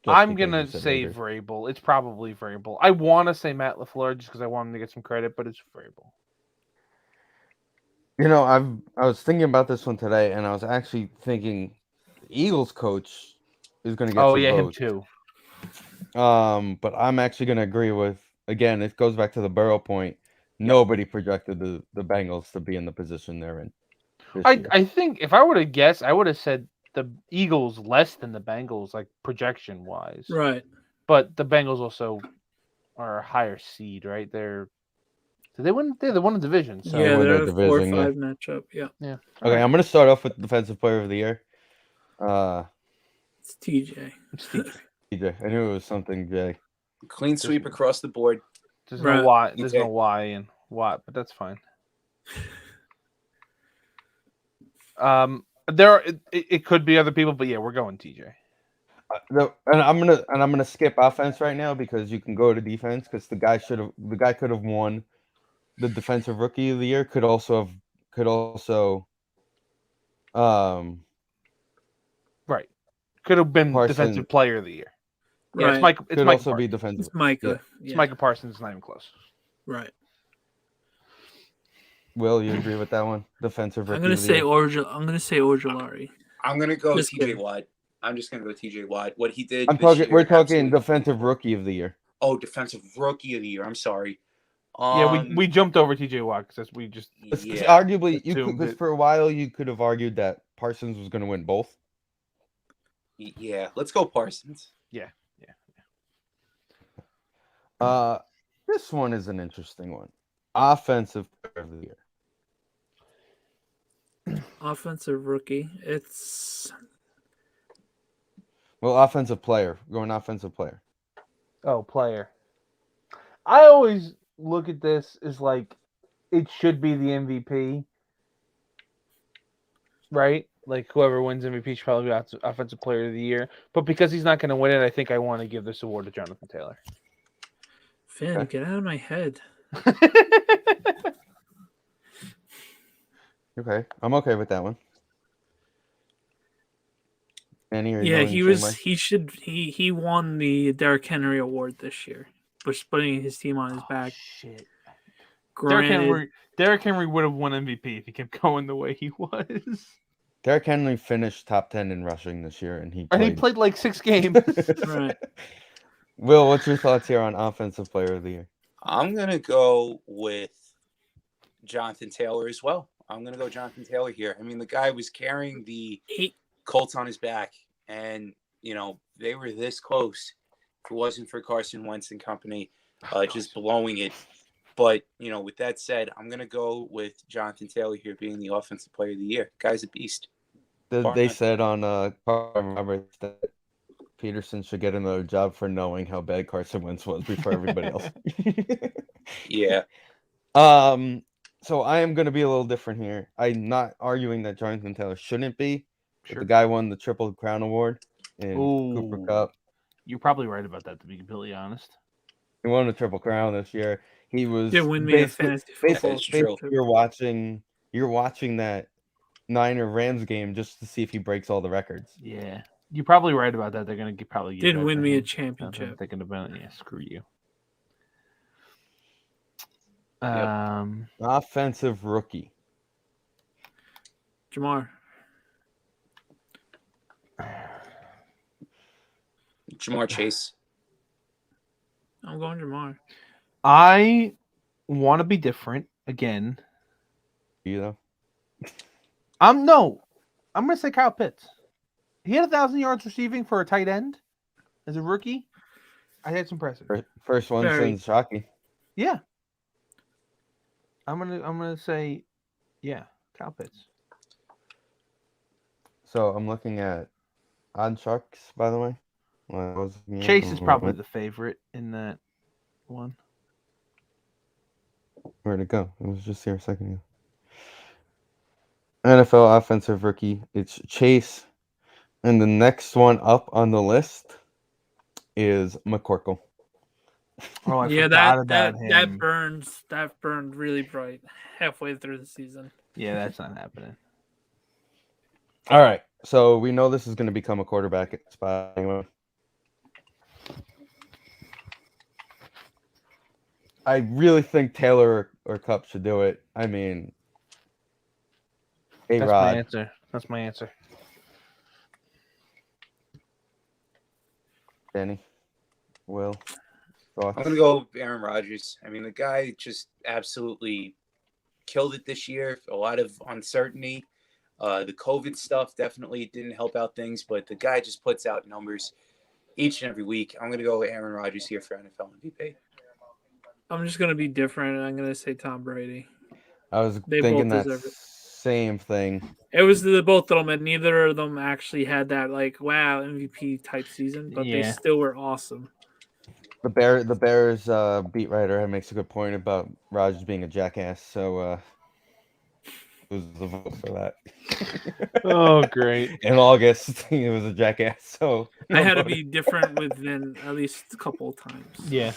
S2: I'm
S3: because
S2: gonna
S3: you said
S2: say
S3: Raiders.
S2: Vrabel. It's probably Vrabel. I want to say Matt LaFleur just because I want him to get some credit, but it's Vrabel.
S3: You know, I was thinking about this one today, and I was actually thinking the Eagles coach is going to get
S2: Oh
S3: some
S2: yeah, him
S3: votes.
S2: too.
S3: But I'm actually going to agree with, again, it goes back to the Burrow point. Nobody projected the Bengals to be in the position they're in this year.
S2: I think if I were to guess, I would have said the Eagles less than the Bengals, like projection wise.
S1: Right.
S2: But the Bengals also are a higher seed, right? Did they win? They won the division. So
S1: Yeah,
S3: win
S1: they're
S3: their
S1: a 4 or
S3: division,
S1: 5 matchup. Yeah.
S2: yeah.
S3: Okay, I'm going to start off with Defensive Player of the Year.
S1: It's TJ.
S2: It's TJ.
S3: TJ. I knew it was something, Jay.
S4: Clean sweep across the board.
S2: There's
S1: Right.
S2: no why. There's
S4: Okay.
S2: no why and what, but that's fine. It could be other people, but yeah, we're going TJ.
S3: And I'm gonna skip offense right now because you can go to defense because the guy could have won the Defensive Rookie of the Year. Could also
S2: Right. Could have been
S3: Parsons.
S2: Defensive Player of the Year. Yeah,
S1: Right.
S2: it's Mike. It's
S3: could
S2: Micah
S3: also be
S2: Parsons.
S3: defensive.
S1: It's Micah.
S3: Yeah.
S2: It's
S1: Yeah.
S2: Micah Parsons. It's not even close.
S1: Right.
S3: Will you agree with that one? Defensive Rookie.
S1: I'm gonna
S3: of the
S1: say
S3: Year?
S1: I'm gonna say Ojulari.
S4: I'm gonna go
S1: Just
S4: TJ
S1: kidding.
S4: Watt. I'm just gonna go TJ Watt. What he did.
S3: I'm
S4: this
S3: talking.
S4: year,
S3: We're talking
S4: absolutely-
S3: Defensive Rookie of the Year.
S4: Oh, defensive rookie of the year. I'm sorry.
S2: Yeah, we jumped over TJ Watt because we just
S3: It's
S4: Yeah.
S3: arguably you could
S2: assumed
S3: because
S2: it.
S3: for a while you could have argued that Parsons was going to win both.
S4: Yeah. Let's go Parsons.
S3: This one is an interesting one. Offensive Player of the Year.
S1: Offensive rookie. It's
S3: Well, offensive player. Going offensive player.
S2: player. I always look at this as like it should be the MVP, right? Like whoever wins MVP should probably be Offensive Player of the Year. But because he's not going to win it, I think I want to give this award to Jonathan Taylor.
S1: Finn.
S3: Okay.
S1: Get out of my head.
S3: Okay, I'm okay with that one. Annie, are you
S1: Yeah,
S3: going
S1: he
S3: the
S1: was.
S3: same way?
S1: He won the Derrick Henry Award this year for putting his team on his back.
S2: Shit.
S1: Granted,
S2: Derrick Henry would have won MVP if he kept going the way he was.
S3: Derrick Henry finished top 10 in rushing this year, and he
S2: played like 6 games.
S1: right.
S3: Will, what's your thoughts here on Offensive Player of the Year?
S4: I'm gonna go with Jonathan Taylor as well. I'm gonna go Jonathan Taylor here. I mean, the guy was carrying the Colts on his back, and they were this close. If it wasn't for Carson Wentz and company, just blowing it. But with that said, I'm gonna go with Jonathan Taylor here being the Offensive Player of the Year. Guy's a beast.
S3: They said on Carson Roberts that Peterson should get another job for knowing how bad Carson Wentz was before everybody else.
S4: Yeah.
S3: So I am going to be a little different here. I'm not arguing that Jonathan Taylor shouldn't be. But
S2: Sure.
S3: the guy won the Triple Crown Award in Cooper
S2: Ooh.
S3: Cup.
S2: You're probably right about that, to be completely honest.
S3: He won the Triple Crown this year. He was
S1: Did win me a fantasy football.
S4: That's true.
S3: You're watching that Niner Rams game just to see if he breaks all the records.
S2: Yeah. You're probably right about that. They're going to probably give
S1: Did
S2: that
S1: win
S2: to
S1: me a
S2: him. I'm
S1: championship.
S2: thinking about it. Yeah, screw you.
S3: Offensive rookie.
S1: Jamar.
S4: Jamar Chase.
S1: I'm going Jamar.
S2: I want to be different again.
S3: You know?
S2: I'm going to say Kyle Pitts. He had 1,000 yards receiving for a tight end as a rookie. I think it's impressive.
S3: First one
S1: Very.
S3: since Shockey.
S2: Yeah. I'm gonna say, yeah, Kyle Pitts.
S3: So I'm looking at Odd Sharks, by the way.
S2: Chase is probably the favorite in that one.
S3: Where'd it go? It was just here a second NFL offensive rookie, it's Chase. And the next one up on the list is McCorkle.
S2: Oh, I
S1: Yeah,
S2: forgot about him.
S1: that burned really bright halfway through the season.
S2: Yeah, that's not happening.
S3: All right. So we know this is going to become a quarterback spot anyway. I really think Taylor or Cup should do it. I mean,
S2: That's my
S3: A-Rod.
S2: answer. That's my answer.
S3: Danny, Will, thoughts?
S4: I'm gonna go with Aaron Rodgers. I mean, the guy just absolutely killed it this year. A lot of uncertainty. The COVID stuff definitely didn't help out things, but the guy just puts out numbers each and every week. I'm gonna go with Aaron Rodgers here for NFL MVP.
S1: I'm just gonna be different. I'm gonna say Tom Brady.
S3: I was
S1: They
S3: thinking
S1: both
S3: that
S1: deserve it.
S3: same thing.
S1: It was the both of them, and neither of them actually had that like wow MVP type season, but they
S2: Yeah.
S1: still were awesome.
S3: The Bears beat writer makes a good point about Rodgers being a jackass. So it was the vote for that.
S2: Oh, great.
S3: In August, he was a jackass. So
S1: I had to be different with Vin at least a couple of times.
S2: Yeah.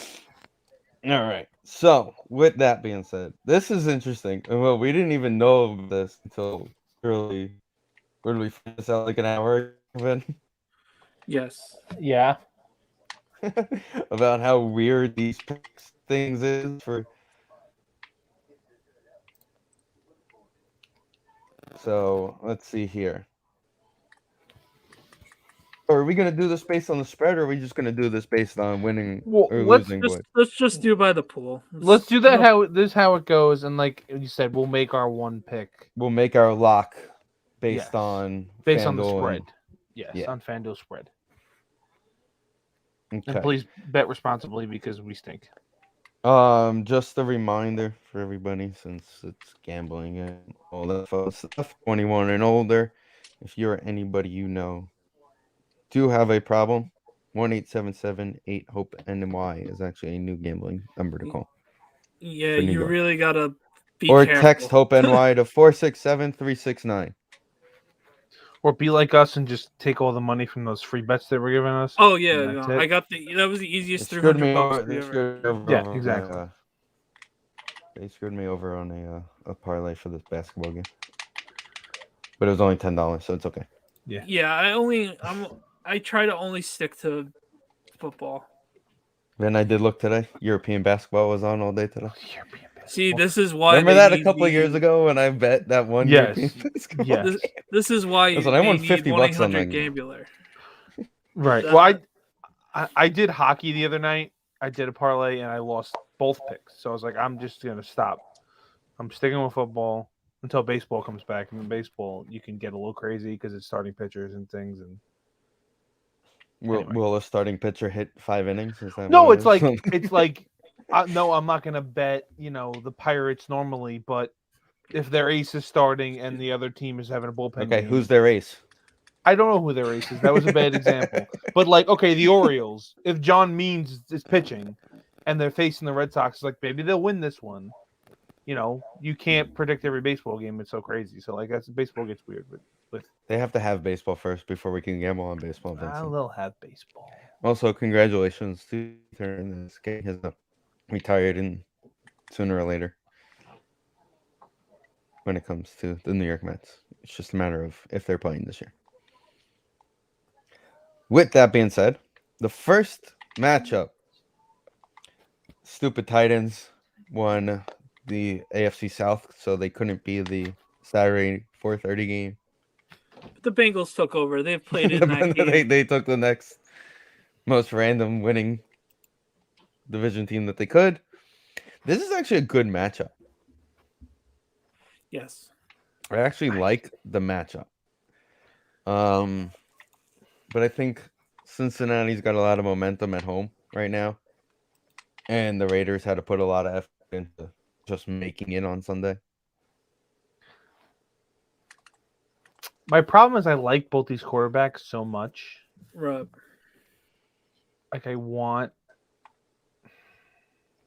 S3: All right. So, with that being said, this is interesting. Well, we didn't even know this until early. Where did we find this out? Like an hour ago?
S1: Yes.
S2: Yeah.
S3: About how weird these picks things is for. So, let's see here. Or are we gonna do this based on the spread, or are we just gonna do this based on winning
S2: Well,
S3: or
S2: let's
S3: losing?
S1: Let's just do by the pool.
S2: Let's do that.
S1: No-
S2: This is how it goes, and like you said, we'll make our one pick
S3: We'll make our lock based
S2: Yes.
S3: on
S2: based on the
S3: FanDuel
S2: spread.
S3: and-
S2: Yes,
S3: yeah.
S2: on FanDuel spread.
S3: Okay.
S2: And please bet responsibly because we stink.
S3: Just a reminder for everybody, since it's gambling and all that fun stuff. 21 and older. If you're anybody you know do have a problem, 1-877-8-HOPE-NY is actually a new gambling number to call.
S1: Yeah,
S3: for New
S1: you
S3: York.
S1: really gotta be
S3: Or
S1: careful.
S3: text HOPE NY to 467-369.
S2: Or be like us and just take all the money from those free bets that were giving us.
S1: Oh yeah,
S2: and that's
S1: no,
S2: it.
S1: I got that was the
S3: They
S1: easiest
S3: screwed me
S1: $300
S3: over.
S1: we
S3: They
S1: ever.
S3: screwed me over.
S2: Yeah,
S3: on
S2: exactly.
S3: They screwed me over on a parlay for this basketball game, but it was only $10, so it's okay.
S1: Yeah, I try to only stick to football.
S3: Then I did look today. European basketball was on all day today.
S2: European basketball.
S1: See, this is why
S3: Remember
S1: they
S3: that a
S1: need
S3: couple of years
S1: the-
S3: ago when I bet that one
S2: Yes.
S3: European basketball?
S2: Yes.
S1: This is why
S3: Listen, I
S1: they
S3: won
S1: need
S3: $50 on that
S1: 1-800
S3: game.
S1: Gambler.
S2: Right.
S1: That-
S2: Well, I did hockey the other night. I did a parlay and I lost both picks. So I was like, I'm just gonna stop. I'm sticking with football until baseball comes back. And in baseball, you can get a little crazy because it's starting pitchers and things. And Anyway.
S3: Will a starting pitcher hit 5 innings? Is that
S2: no,
S3: what it
S2: it's
S3: is?
S2: like no, I'm not gonna bet. The Pirates normally, but if their ace is starting and the other team is having a bullpen,
S3: Okay,
S2: game,
S3: who's their ace?
S2: I don't know who their ace is. That was a bad example. But like, okay, the Orioles. If John Means is pitching, and they're facing the Red Sox, like maybe they'll win this one. You can't predict every baseball game. It's so crazy. So like, baseball gets weird. But
S3: They have to have baseball first before we can gamble on baseball. Vincent.
S2: they'll have baseball.
S3: Also, congratulations to Turner. This guy has retired in sooner or later. When it comes to the New York Mets, it's just a matter of if they're playing this year. With that being said, the first matchup, stupid Titans won the AFC South, so they couldn't be the Saturday 4:30 game.
S1: The Bengals took over. They've played in that game.
S3: They took the next most random winning division team that they could. This is actually a good matchup.
S1: Yes.
S3: I actually like the matchup. But I think Cincinnati's got a lot of momentum at home right now. And the Raiders had to put a lot of effort into just making it on Sunday.
S2: My problem is I like both these quarterbacks so much.
S1: Right.
S2: Like I want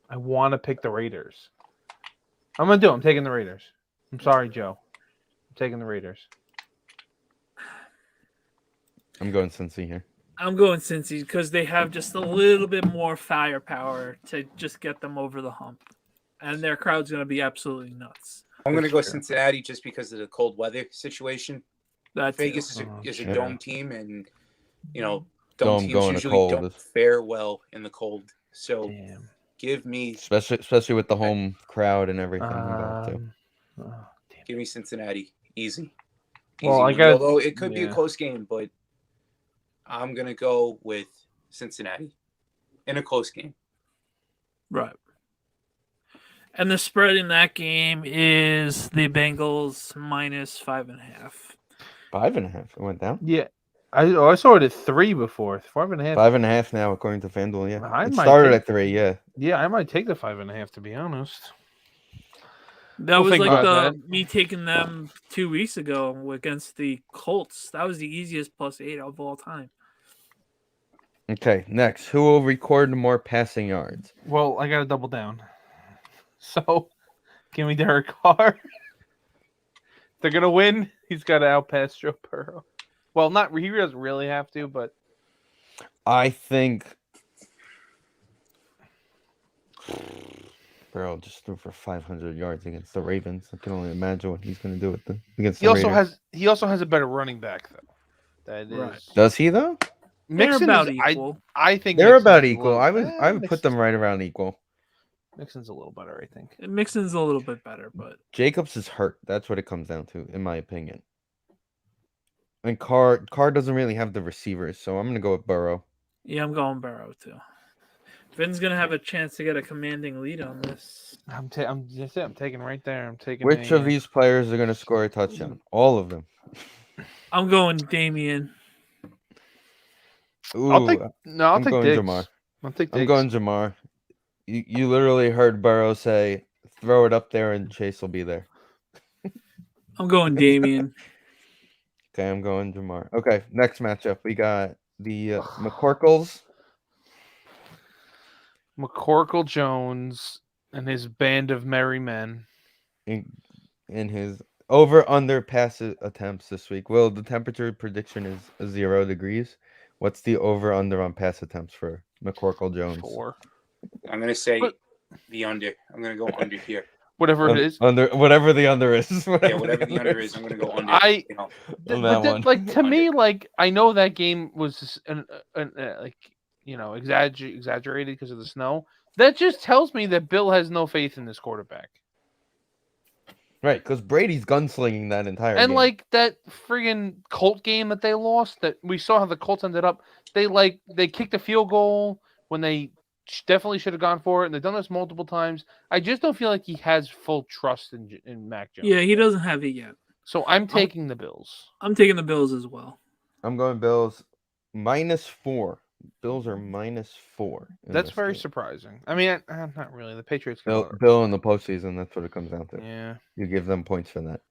S2: to pick the Raiders. I'm taking the Raiders. I'm sorry, Joe. I'm taking the Raiders.
S3: I'm going Cincy here.
S1: I'm going Cincy because they have just a little bit more firepower to just get them over the hump. And their crowd's going to be absolutely nuts.
S4: I'm going to
S2: That's
S4: go
S2: true.
S4: Cincinnati just because of the cold weather situation.
S1: That too.
S4: Vegas is a
S3: sure.
S4: dome team, and dome
S3: Dome
S4: teams
S3: going to
S4: usually
S3: cold
S4: don't
S3: is-
S4: fare well in the cold. So
S2: Damn.
S4: give me
S3: especially with the home crowd and everything involved too.
S2: Oh, damn.
S4: give me Cincinnati. Easy.
S2: Well,
S4: Easy
S2: I
S4: win.
S2: gotta-
S4: Although it could be a
S2: yeah.
S4: close game, but I'm going to go with Cincinnati in a close game.
S1: Right. And the spread in that game is the Bengals minus 5.5.
S3: 5.5. It went down.
S2: Yeah. I saw it at 3 before. 5.5.
S3: 5.5 now, according to FanDuel. Yeah,
S2: I
S3: it
S2: might
S3: started
S2: take-
S3: at 3. Yeah,
S2: Yeah, I might take the 5.5 to be honest.
S1: That
S2: We'll
S1: was
S2: think
S1: like
S2: about
S1: me taking them 2 weeks ago against the Colts. That was the easiest +8 of all time.
S3: Okay, next. Who will record more passing yards?
S2: Well, I gotta double down. So, give me Derek Carr. They're gonna win. He's got to outpass Joe Burrow. Well, not he doesn't really have to, but
S3: I think Burrow just threw for 500 yards against the Ravens. I can only imagine what he's going to do with against
S2: he
S3: the
S2: also
S3: Raiders.
S2: has a better running back though. That
S1: Right.
S2: is
S3: Does he though?
S1: They're
S2: Mixon
S1: about
S2: is,
S1: equal.
S2: I think
S3: They're
S2: Mixon's
S3: about
S2: a
S3: equal.
S2: little-
S3: I would put them right around equal.
S2: Mixon's a little better, I think.
S1: Mixon's a little bit better, but
S3: Jacobs is hurt. That's what it comes down to, in my opinion. And Carr doesn't really have the receivers, so I'm going to go with Burrow.
S1: yeah, I'm going Burrow too. Finn's gonna have a chance to get a commanding lead on this.
S2: I'm taking right there. I'm taking
S3: Which of these players are going to score a touchdown? All of them.
S1: I'm going Damien.
S3: Ooh,
S2: I'll take
S3: I'm
S2: take
S3: going
S2: Diggs.
S3: Jamar.
S2: I'll take
S3: I'm
S2: Diggs.
S3: going Jamar. You literally heard Burrow say, "Throw it up there, and Chase will be there."
S1: I'm going Damien.
S3: Okay, I'm going Jamar. Okay, next matchup we got the McCorkles.
S2: McCorkle Jones and his band of merry men.
S3: in his over under pass attempts this week. Well, the temperature prediction is 0 degrees. What's the over under on pass attempts for McCorkle Jones?
S2: 4.
S4: I'm going to say
S2: But-
S4: the under. I'm going to go under here.
S2: Whatever it is.
S3: Under whatever the under is.
S4: Yeah, whatever the under is, I'm going to go under.
S2: I-
S4: You know,
S3: On that one.
S2: Like to me,
S4: Under.
S2: like I know that game was like exaggerated because of the snow. That just tells me that Bill has no faith in this quarterback.
S3: Right, because Brady's gunslinging that entire
S2: And
S3: game.
S2: like that friggin' Colt game that they lost, that we saw how the Colts ended up. They kicked a field goal when they definitely should have gone for it, and they've done this multiple times. I just don't feel like he has full trust in Mac Jones.
S1: Yeah, he doesn't have it yet.
S2: So I'm taking the Bills.
S1: I'm taking the Bills as well.
S3: I'm going Bills -4. Bills are -4. in
S2: That's
S3: this
S2: very
S3: game.
S2: surprising. I mean, not really. The Patriots.
S3: Bill in the postseason. That's what it comes down to.
S2: Yeah.
S3: You give them points for that.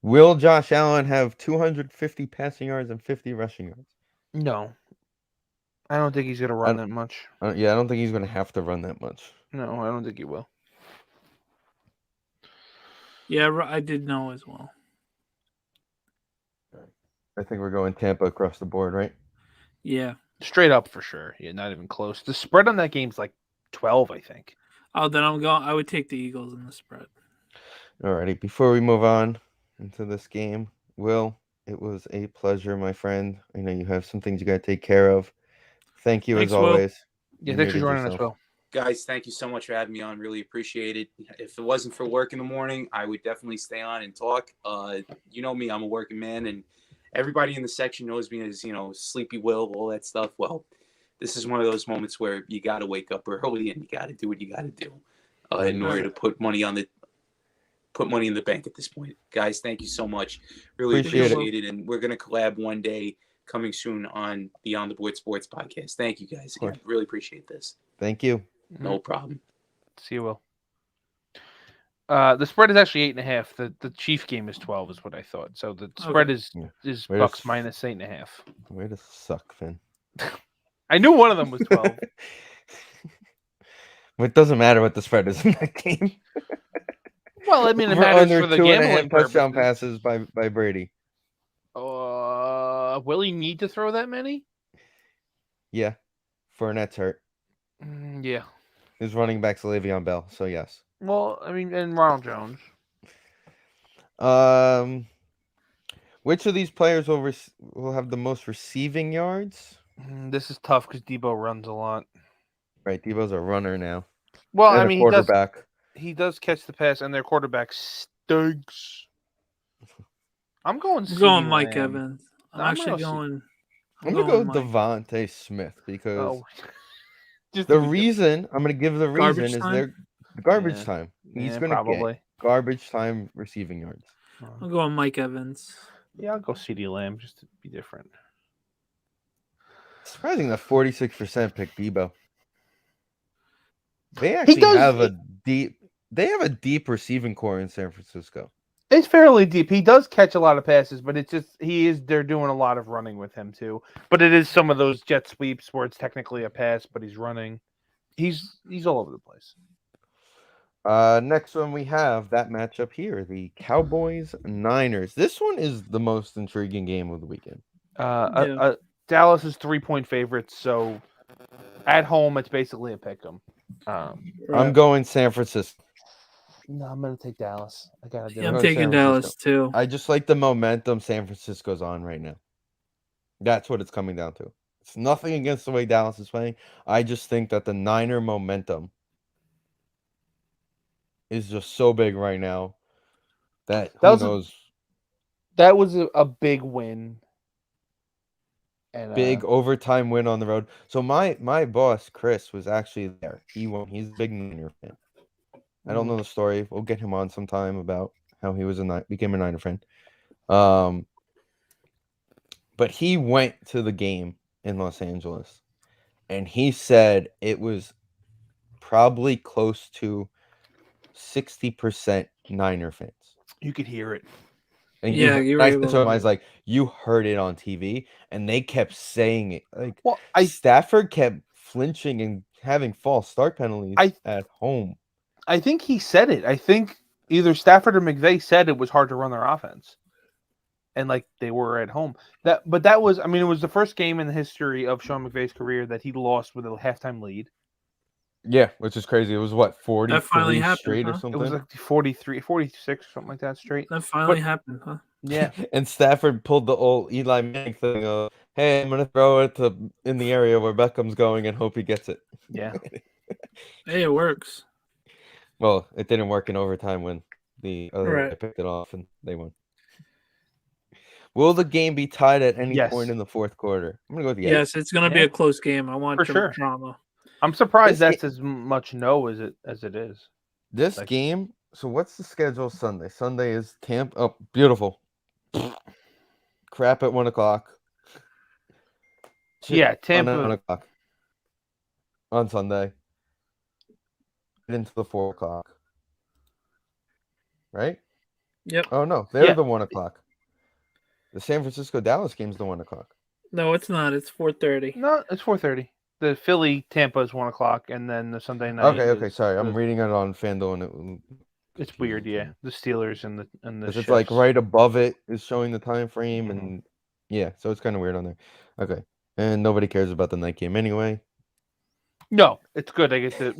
S3: Will Josh Allen have 250 passing yards and 50 rushing yards?
S2: No. I don't think he's gonna run that much.
S3: Yeah, I don't think he's going to have to run that much.
S2: No, I don't think he will.
S1: Yeah, I did know as well.
S3: I think we're going Tampa across the board, right?
S1: Yeah.
S2: Straight up for sure. Yeah, not even close. The spread on that game's like 12, I think.
S1: Oh, then I would take the Eagles in the spread.
S3: Alrighty, before we move on into this game, Will, it was a pleasure, my friend. I know you have some things you got to take care of. Thank you
S1: Thanks,
S3: as
S1: Will.
S3: always.
S2: Yeah,
S3: You
S2: thanks for
S3: muted
S2: joining us,
S3: yourself.
S2: Will.
S4: guys, thank you so much for having me on. Really appreciate it. If it wasn't for work in the morning, I would definitely stay on and talk. You know me, I'm a working man, and everybody in the section knows me as, Sleepy Will, all that stuff. Well, this is one of those moments where you got to wake up early and you got to do what you got to do in order to put money in the bank at this point. Guys, thank you so much. Really appreciate it. And we're going to collab one day coming soon on the On the Board Sports podcast. Thank you guys. Again. Really appreciate this.
S3: Thank you.
S4: No problem.
S2: See you, Will. The spread is actually 8.5. The Chief game is 12, is what I thought. So the spread is
S3: Wait a
S2: Bucks
S3: s-
S2: minus 8.5.
S3: Way to suck, Finn.
S2: I knew one of them was 12.
S3: It doesn't matter what the spread is in that game.
S2: Well, I mean, it
S3: Over
S2: matters
S3: under
S2: for the
S3: 2.5
S2: gambling
S3: touchdown
S2: purposes.
S3: passes by Brady.
S2: Will he need to throw that many?
S3: Yeah. Fournette's hurt.
S2: Yeah.
S3: His running back's Le'Veon Bell, so yes.
S2: Well, I mean, and Ronald Jones.
S3: Which of these players will have the most receiving yards?
S2: This is tough because Debo runs a lot.
S3: Right, Debo's a runner now.
S2: Well,
S3: And
S2: I
S3: a
S2: mean,
S3: quarterback.
S2: he does catch the pass, and their quarterback stinks. I'm going
S1: I'm
S2: CeeDee
S1: going Mike
S2: Lamb.
S1: Evans. I'm
S2: I'm
S1: actually
S2: gonna
S1: going.
S3: I'm going to go
S1: Mike.
S3: Devontae Smith because
S2: Oh, just
S3: the
S2: to be
S3: reason, I'm going to give the
S1: Garbage
S3: reason is
S1: time?
S3: their garbage
S2: Yeah.
S3: time. He's
S2: Yeah,
S3: going to get
S2: probably.
S3: garbage time receiving yards.
S1: I'm going Mike Evans.
S2: Yeah, I'll go CeeDee Lamb just to be different.
S3: Surprising that 46% pick Debo. They actually have a deep receiving core in San Francisco.
S2: It's fairly deep. He does catch a lot of passes, but it's just they're doing a lot of running with him too. But it is some of those jet sweeps where it's technically a pass, but he's running. He's all over the place.
S3: Next one we have that matchup here, the Cowboys Niners. This one is the most intriguing game of the weekend.
S2: Dallas is 3-point favorites, so at home it's basically a pick 'em.
S3: I'm going San Francisco.
S2: No, I'm gonna take Dallas. I gotta do
S1: Yeah, I'm
S2: it.
S1: taking Dallas too.
S3: I just like the momentum San Francisco's on right now. That's what it's coming down to. It's nothing against the way Dallas is playing. I just think that the Niner momentum is just so big right now that who knows.
S2: That was a big win. And
S3: big overtime win on the road. So my boss Chris was actually there. He's a big Niner fan. I don't know the story. We'll get him on sometime about how he became a Niner fan. But he went to the game in Los Angeles, and he said it was probably close to 60% Niner fans.
S2: You could hear it.
S3: And
S1: yeah,
S3: I was like, you heard it on TV, and they kept saying it. Like, Stafford kept flinching and having false start penalties at home.
S2: I think he said it. I think either Stafford or McVay said it was hard to run their offense, and like they were at home. It was the first game in the history of Sean McVay's career that he lost with a halftime lead.
S3: Yeah, which is crazy. It was what, 43 straight or something?
S2: It was like 43, 46, something like that straight.
S1: That finally happened, huh?
S2: Yeah.
S3: And Stafford pulled the old Eli Manning thing of, hey, I'm going to throw it in the area where Beckham's going and hope he gets it.
S2: Yeah.
S1: Hey, it works.
S3: Well, it didn't work in overtime when the other guy picked it off and they won. Will the game be tied at any point in the fourth quarter? I'm going to go with yes.
S1: Yes, it's going to be a close game. I want drama.
S2: I'm surprised that's as much no as it is.
S3: This game, so what's the schedule Sunday? Sunday is Tampa. Oh, beautiful. Crap at 1 o'clock.
S2: Yeah, Tampa.
S3: 1 o'clock on Sunday. Into the 4 o'clock. Right?
S1: Yep.
S3: Oh, no. They're the 1 o'clock. The San Francisco-Dallas game's the 1 o'clock.
S1: No, it's not. It's 4:30.
S2: No, it's 4:30. The Philly-Tampa is 1 o'clock, and then the Sunday night.
S3: Okay. Sorry. I'm reading it on FanDuel, and
S2: it's weird, yeah. The Steelers and the
S3: it's like right above it is showing the time frame, and yeah, so it's kind of weird on there. Okay. And nobody cares about the night game anyway.
S2: No, it's good. I get to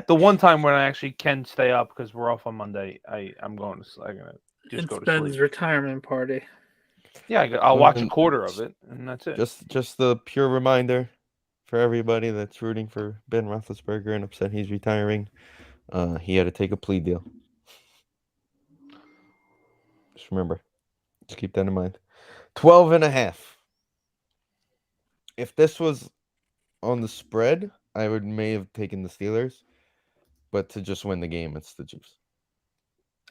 S2: the one time when I actually can stay up because we're off on Monday. I'm going to. I'm gonna just go to sleep.
S1: Ben's retirement party.
S2: Yeah, I'll watch a quarter of it, and that's it.
S3: Just the pure reminder for everybody that's rooting for Ben Roethlisberger and upset he's retiring. He had to take a plea deal. Just remember, just keep that in mind. 12.5. If this was on the spread, I may have taken the Steelers, but to just win the game, it's the Chiefs.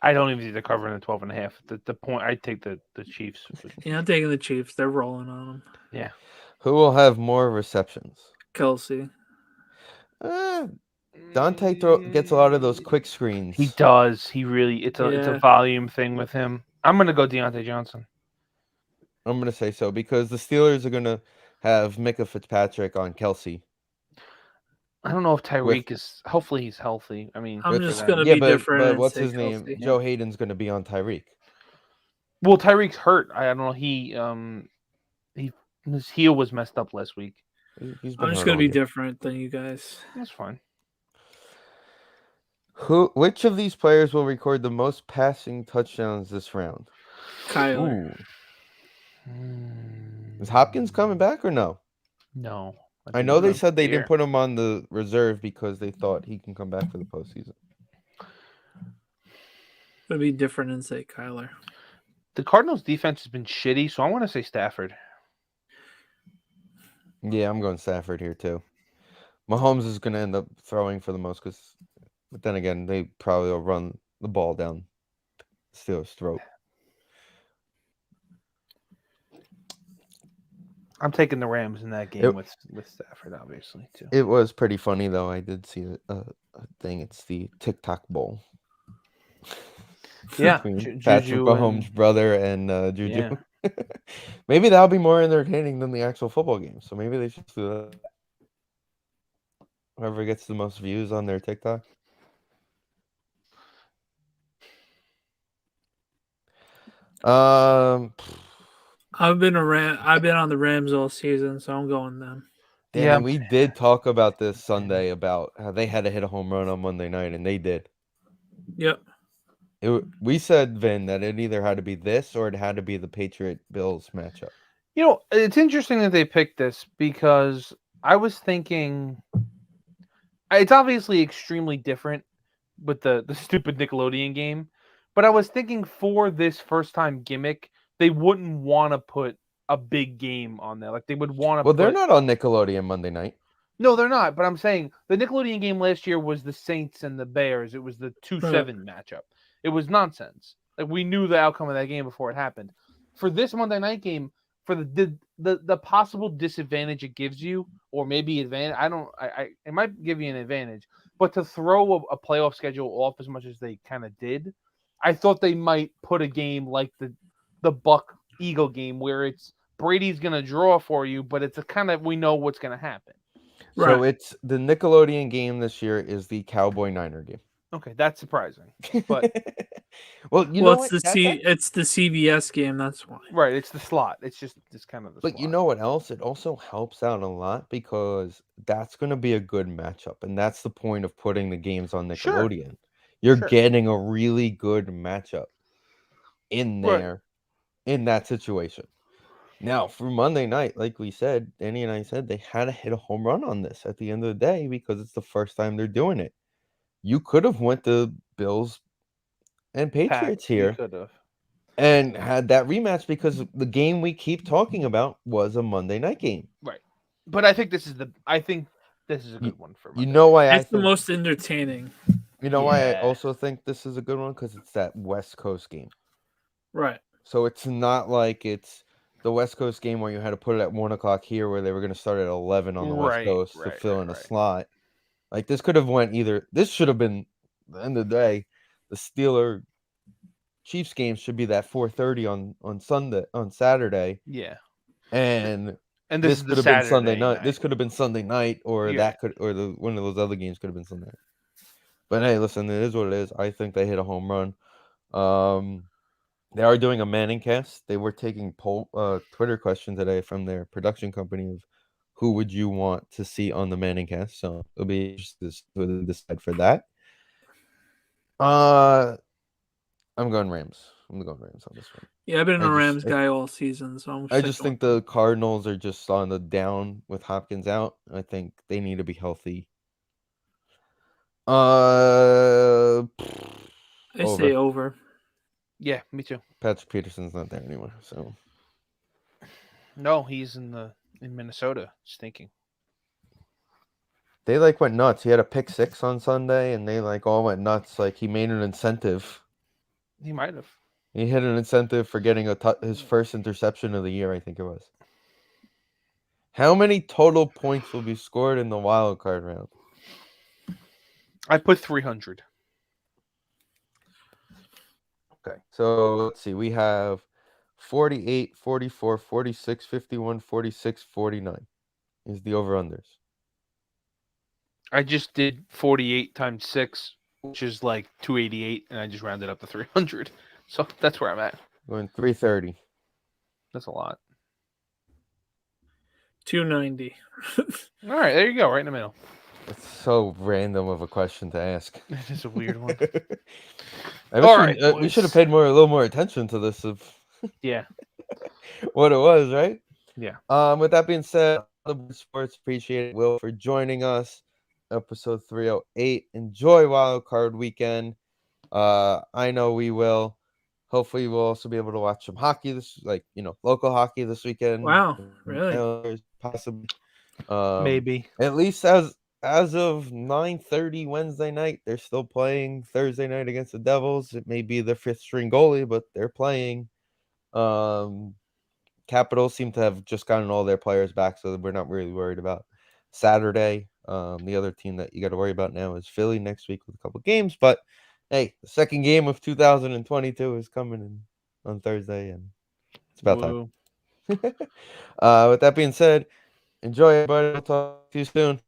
S2: I don't even see the cover in the 12.5. The point, I take the Chiefs.
S1: Yeah, I'm taking the Chiefs. They're rolling on them.
S2: Yeah.
S3: Who will have more receptions?
S1: Kelsey.
S3: Dante gets a lot of those quick screens.
S2: He does. He really. It's a volume thing with him. I'm gonna go Deontay Johnson.
S3: I'm gonna say so because the Steelers are gonna have Micah Fitzpatrick on Kelsey.
S2: I don't know if Tyreek is. Hopefully, he's healthy. I mean,
S1: I'm
S2: for
S1: just
S2: them.
S1: gonna
S3: Yeah,
S1: be different
S3: but
S1: and
S3: what's
S1: say
S3: his name?
S1: healthy.
S3: Joe Hayden's going to be on Tyreek.
S2: Well, Tyreek's hurt. I don't know. His heel was messed up last week.
S3: He's
S1: I'm
S3: been
S1: just
S3: hurt
S1: gonna
S3: all
S1: be
S3: year.
S1: different than you guys.
S2: That's fine.
S3: Which of these players will record the most passing touchdowns this round?
S1: Kyler.
S3: Ooh. Is Hopkins coming back or no?
S2: No.
S3: I know they said they didn't put him on the reserve because they thought he can come back for the postseason.
S1: Gonna be different and say Kyler.
S2: The Cardinals' defense has been shitty, so I want to say Stafford.
S3: Yeah, I'm going Stafford here too. Mahomes is going to end up throwing for the most, but then again, they probably will run the ball down Steelers' throat.
S2: I'm taking the Rams in that game with Stafford, obviously, too.
S3: It was pretty funny, though. I did see a thing. It's the TikTok Bowl.
S2: Yeah,
S3: Between Patrick
S2: Juju
S3: Mahomes' brother and Juju.
S2: Yeah.
S3: Maybe that'll be more entertaining than the actual football game. So maybe they should do that. Whoever gets the most views on their TikTok.
S1: I've been on the Rams all season, so I'm going them.
S3: Damn,
S2: Yeah.
S3: and we did talk about this Sunday about how they had to hit a home run on Monday night, and they did.
S1: Yep.
S3: We said, Vin, that it either had to be this or it had to be the Patriot-Bills matchup.
S2: You know, it's interesting that they picked this because I was thinking it's obviously extremely different with the stupid Nickelodeon game, but I was thinking for this first-time gimmick, they wouldn't want to put a big game on there. Like they would want to
S3: Well, they're not on Nickelodeon Monday night.
S2: No, they're not. But I'm saying the Nickelodeon game last year was the Saints and the Bears. It was the 2-7 matchup. It was nonsense. Like we knew the outcome of that game before it happened. For this Monday night game, for the possible disadvantage it gives you, or maybe advantage, it might give you an advantage. But to throw a playoff schedule off as much as they kind of did, I thought they might put a game like the Buck Eagle game where it's Brady's gonna draw for you, but it's a kind of we know what's gonna happen.
S3: So it's the Nickelodeon game this year is the Cowboy Niner game.
S2: Okay, that's surprising. But
S3: well,
S1: it's the CBS game. That's why.
S2: Right, it's the slot. It's kind of the
S3: But
S2: slot.
S3: you know what else? It also helps out a lot because that's going to be a good matchup, and that's the point of putting the games on Nickelodeon. Sure. You're getting a really good matchup in there, in that situation. Now, for Monday night, like we said, Danny and I said, they had to hit a home run on this at the end of the day because it's the first time they're doing it. You could have went to Bills and Patriots here.
S2: Could have.
S3: And had that rematch because the game we keep talking about was a Monday night game.
S2: Right. But I think this is a good one for Monday.
S3: You know why
S1: it's the most entertaining.
S3: You know why I also think this is a good one? Because it's that West Coast game.
S1: Right.
S3: So it's not like it's the West Coast game where you had to put it at 1 o'clock here where they were going to start at 11 on the West Coast to fill in a slot. Like this could have went either. This should have been, at the end of the day, the Steeler Chiefs game should be that 4:30 on Saturday.
S2: Yeah.
S3: And
S2: this
S3: could have been Sunday night. This could have been Sunday night, or one of those other games could have been Sunday night. But hey, listen, it is what it is. I think they hit a home run. They are doing a Manning cast. They were taking Twitter question today from their production company of who would you want to see on the Manning cast. So it'll be interesting to decide for that. I'm going Rams. I'm going Rams on this one.
S1: Yeah, I've been a Rams guy all season, so
S3: I just think the Cardinals are just on the down with Hopkins out. I think they need to be healthy.
S1: I say over.
S2: Yeah, me too.
S3: Patrick Peterson's not there anymore, so
S2: no, he's in Minnesota, stinking.
S3: They went nuts. He had a pick 6 on Sunday, and they all went nuts. Like he made an incentive.
S2: He might have.
S3: He hit an incentive for getting his first interception of the year, I think it was. How many total points will be scored in the wild card round?
S2: I put 300.
S3: Okay, so let's see. We have 48, 44, 46, 51, 46, 49 is the over-unders.
S2: I just did 48 times 6, which is like 288, and I just rounded up to 300. So that's where I'm at.
S3: Going 330.
S2: That's a lot.
S1: 290.
S2: All right, there you go, right in the middle.
S3: It's so random of a question to ask.
S2: It is a weird one.
S3: I wish
S2: All right,
S3: we should have
S2: boys.
S3: paid a little more attention to this of
S2: Yeah.
S3: what it was, right?
S2: Yeah.
S3: With that being said, the sports appreciate it, Will, for joining us. Episode 308. Enjoy Wild Card Weekend. I know we will. Hopefully, we'll also be able to watch some hockey local hockey this weekend.
S1: Wow, really?
S3: Possibly.
S2: Maybe.
S3: At least as of 9:30 Wednesday night, they're still playing Thursday night against the Devils. It may be the fifth string goalie, but they're playing. Capitals seem to have just gotten all their players back, so we're not really worried about Saturday. The other team that you got to worry about now is Philly next week with a couple games. But hey, the second game of 2022 is coming on Thursday, and it's about time. With that being said, enjoy, everybody. I'll talk to you soon.